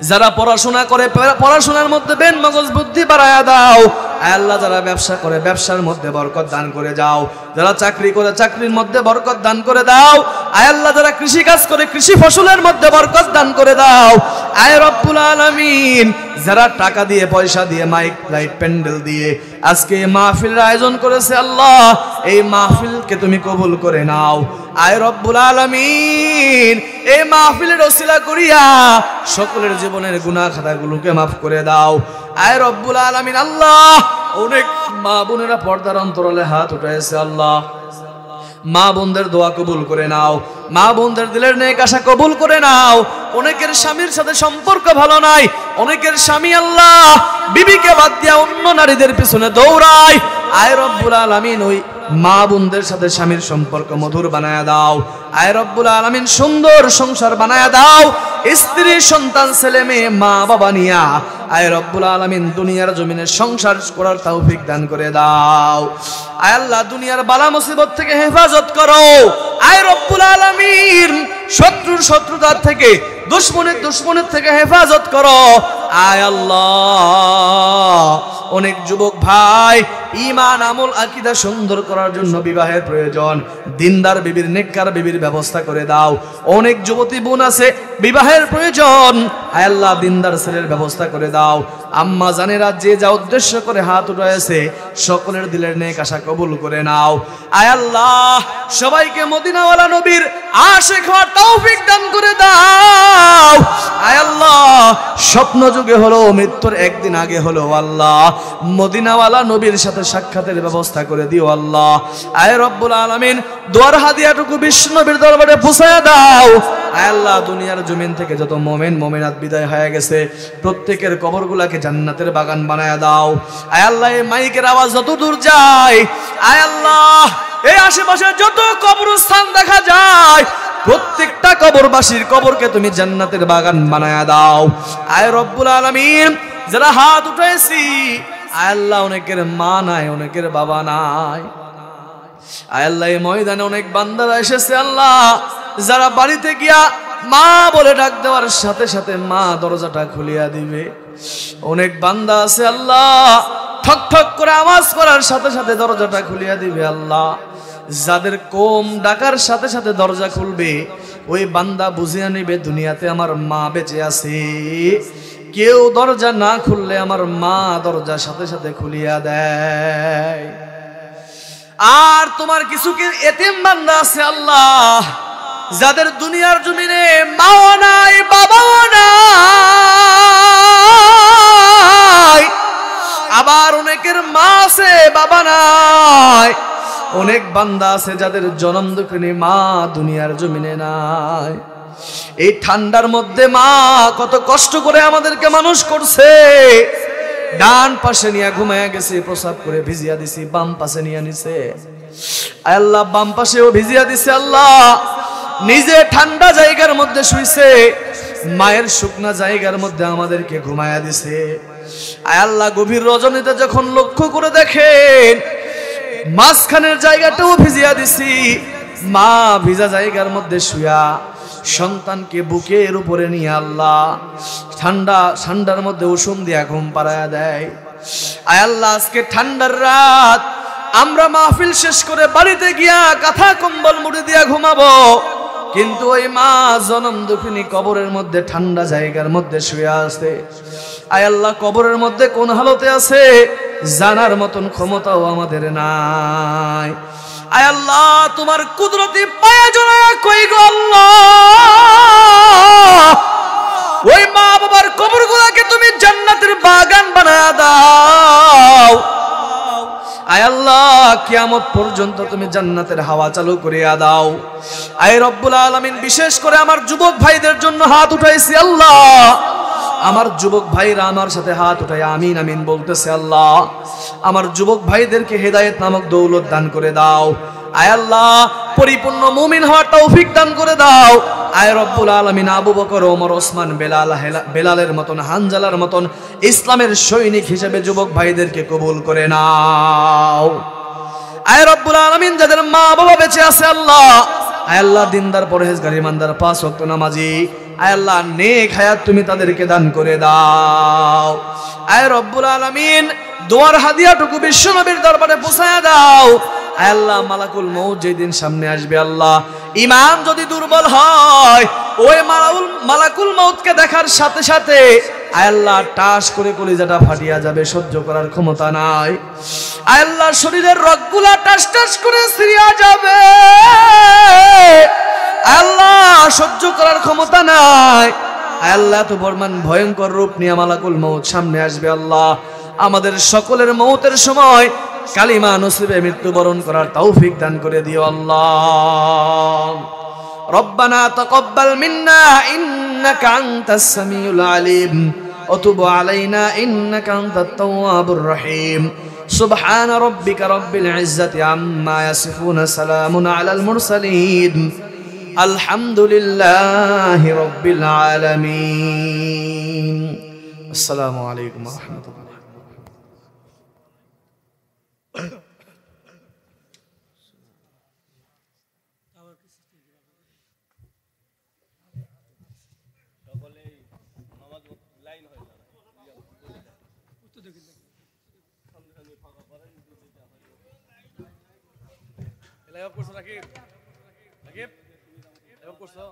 যারা পড়াশোনা করে পড়াশোনার মধ্যে বেন মগজ বুদ্ধি বাড়ায়া দাও। আয় আল্লাহ যারা ব্যবসা করে ব্যবসার মধ্যে বরকত দান করে যাও। যারা চাকরি করে চাকরির মধ্যে বরকত দান করে দাও। আয় আল্লাহ যারা কৃষি কাজ করে কৃষি ফসলের মধ্যে বরকত দান করে দাও। আয় রব্বুল আলামিন যারা টাকা দিয়ে পয়সা দিয়ে মাইক লাইট প্যান্ডেল দিয়ে আজকে এই মাহফিলের আয়োজন করেছে আল্লাহ, এই মাহফিলকে তুমি কবুল করে নাও। আয় রব্বুল আলামিন এই মাহফিলের ওসিলা করিয়া সকলের জীবনের গুনাহ খাতাগুলোকে মাফ করে দাও। আয় রব্বুল আলামিন আল্লাহ অনেক মা বোনেরা পর্দার অন্তরালে হাত উঠাইছে আল্লাহ, মা বোনদের দোয়া কবুল করে নাও, মা বোনদের দিলের নেক আশা কবুল করে নাও। অনেকের স্বামীর সাথে সম্পর্ক ভালো নাই, অনেকের স্বামী আল্লাহ বিবিকে বাদ দিয়া অন্য নারীদের পিছনে দৌড়ায়। আয় রব্বুল আলামিন ওই মা বোনদের সাথে স্বামীর সম্পর্ক মধুর বানায়া দাও। আয় রব্বুল আলামিন সুন্দর সংসার বানায়া দাও। স্ত্রী সন্তান ছেলে মেয়ে মা বাবা নিয়া আয় রব্বুল আলামিন দুনিয়ার জমিনে সংসার করার তৌফিক দান করে দাও। আয় আল্লাহ দুনিয়ার বালা মুসিবত থেকে হেফাজত করো। আয় রব্বুল আলামিন শত্রুর শত্রুতার থেকে দুশ্মনের থেকে হেফাজত করো। আয় আল্লাহ অনেক যুবক ভাই ঈমান আমল আকীদা সুন্দর করার জন্য বিবাহের প্রয়োজন, দিনদার বিবির নেককার বিবির ব্যবস্থা করে দাও। অনেক যুবতী বোন আছে বিবাহের প্রয়োজন, আয় আল্লাহ দিনদার ছেলের ব্যবস্থা করে দাও। আম্মা জানেরা যে যা উদ্দেশ্য করে হাত উঠাইছে সকলের দিলের নেক আশা কবুল করে নাও। আয় আল্লাহ সবাইকে মদিনাওয়ালা নবীর আশিক হওয়ার তৌফিক দান করে দাও। আয় আল্লাহ স্বপ্ন যুগে হলো মৃত্যুর একদিন আগে হলো আল্লাহ মদিনাওয়ালা নবীর সাথে সাক্ষাতের ব্যবস্থা করে দিও আল্লাহ। আয় রব্বুল আলামিন দোয়ার হাদিয়াটুকু বিশ্ব নবীর দরবারে পৌঁছায় দাও। আয় আল্লাহ দুনিয়ার জমিন থেকে যত মুমিন মুমিনাত বিদায় হয়ে গেছে প্রত্যেকের কবরগুলোকে জান্নাতের বাগান বানায়া দাও। আয় আল্লাহ এই মাইকের আওয়াজ যত দূর যায়, আয় আল্লাহ এই আশেপাশে যত কবরস্থান দেখা যায় প্রত্যেকটা কবরবাসীর কবরকে তুমি জান্নাতের বাগান বানায়া দাও। আয় রব্বুল আলামিন যারা হাত উঠাইছি আয় আল্লাহ অনেকের মা নাই, অনেকের বাবা নাই। আয় আল্লাহ এই ময়দানে অনেক বান্দারা এসেছে আল্লাহ, যারা বাড়িতে গিয়া মা বলে ডাক দেওয়ার সাথে সাথে মা দরজাটা খুলিয়া দিবে। অনেক বান্দা আছে আল্লাহ ঠক ঠক করে আওয়াজ করার সাথে সাথে দরজাটা খুলিয়া দিবে আল্লাহ। যাদের কোম ডাকার সাথে সাথে দরজা খুলবে ওই বান্দা বুঝিয়া নিবে দুনিয়াতে আমার মা বেঁচে আছে। কেউ দরজা না খুললে আমার মা দরজার সাথে সাথে খুলিয়া দেয়। আর তোমার কিছু এতিম বান্দা আছে আল্লাহ যাদের দুনিয়ার জমিনে মাও নাই বাবাও নাই, আবার অনেকের মা আছে বাবা নাই। অনেক বান্দা আছে যাদের জনম দুঃখিনী মা দুনিয়ার জমিনে নাই। এই ঠান্ডার মধ্যে মা কত কষ্ট করে আমাদেরকে মানুষ করছে। ডান পাশে নিয়ে ঘুমায়া গেছে, প্রসাব করে ভিজিয়া দিছি, বাম পাশে নিয়ে নিছে আল্লাহ, বাম পাশেও ভিজিয়া দিছে আল্লাহ। নিজে ঠান্ডা জায়গার মধ্যে শুইছে, মায়ের শুকনা জায়গার মধ্যে আমাদেরকে ঘুমায়া দিছে। আল্লাহ গভীর রজনীতে যখন লক্ষ্য করে দেখেন মাঝখানের জায়গাটাও ভিজিয়া দিছি, মা ভিজা জায়গার মধ্যে শুয়া সন্তানকে বুকের উপরে নিয়ে আল্লাহ ঠান্ডার মধ্যে উষুম দিয়া ঘুম পাড়ায়া দেয়। আল্লাহ আজকে ঠান্ডার রাত, আমরা মাহফিল শেষ করে বাড়িতে গিয়া কাঁথা কম্বল মুড়ি দিয়া ঘুমাবো, কিন্তু ওই মা জনম দুঃখিনী কবরের মধ্যে ঠান্ডা জায়গার মধ্যে শুয়ে আছে। আল্লাহ কবরের মধ্যে কোন হালতে আছে জানার মতন ক্ষমতাও আমাদের নাই। আল্লাহ তোমার কুদরতি পায়ে জড়ায়া কই গো আল্লাহ, ওই মা বাবার কবরগুলোকে তুমি জান্নাতের বাগান বানায়া দাও। আয় আল্লাহ কিয়ামত পর্যন্ত তুমি জান্নাতের হাওয়া চালু করিয়া দাও। আয় রব্বুল আলামিন, বিশেষ করে আমার যুবক ভাইদের জন্য হাত উঠাইছি আল্লাহ, আমার যুবক ভাইরা আমার সাথে হাত উঠাই আমিন আমিন বলতেছে আল্লাহ। আমার যুবক ভাইদেরকে হেদায়েত নামক দৌলত দান করে দাও। আয় আল্লাহ পরিপূর্ণ মুমিন হওয়ার তৌফিক দান করে দাও। আয় রব্বুল আলামিন, আবু বকর, ওমর, ওসমান, বেলালের মতন, হানজালার মতন ইসলামের সৈনিক হিসেবে যুবক ভাইদেরকে কবুল করে নাও। আয় রব্বুল আলামিন, যাদের মা বাবা বেঁচে আছে আল্লাহ, আয় আল্লাহ দিনদার, পরহেজগার, ইমানদার, 5 ওয়াক্ত নামাজি, আয় আল্লাহ নেক হায়াত তুমি তাদেরকে দান করে দাও। আয় রব্বুল আলামিন, দোয়ার হাদিয়াটুকু বিশ্বনবীর দরবারে পৌঁছায়া দাও। আয় আল্লাহ মালাকুল মউত যেদিন সামনে আসবে আল্লাহ, ঈমান যদি দুর্বল হয় ওই মালাকুল মউতকে দেখার সাথে সাথে আয় আল্লাহ টাস করে কলিজাটা ফাটিয়া যাবে, সহ্য করার ক্ষমতা নাই। আয় আল্লাহ শরীরের রগগুলা টাস টাস করে ছিঁড়িয়া যাবে, আল্লাহ সহ্য করার ক্ষমতা নাই। আল্লাহ তো বর্মান ভয়ঙ্কর রূপ নিয়ে মালাকুল মউত সামনে আসবে আল্লাহ। আমাদের সকলের মউতের সময় কালিমা নসিবে মৃত্যুবরণ করার তৌফিক দান করে দিও আল্লাহ। রব্বানা তাকাব্বাল মিন্না ইন্নাকা আনতাস সামিউল আলিম ওয়া তুব আলাইনা ইন্নাকা আনতাত তাওয়াবুর রহিম। সুবহান রাব্বিকা রাব্বিল ইজ্জাতি আম্মা ইয়াসিফুন, সালামুন আলাল মুরসালিন, আলহামদুলিল্লাহি রাব্বিল আলামিন। আসসালামু আলাইকুম ওয়া রাহমাতুল্লাহ। করছো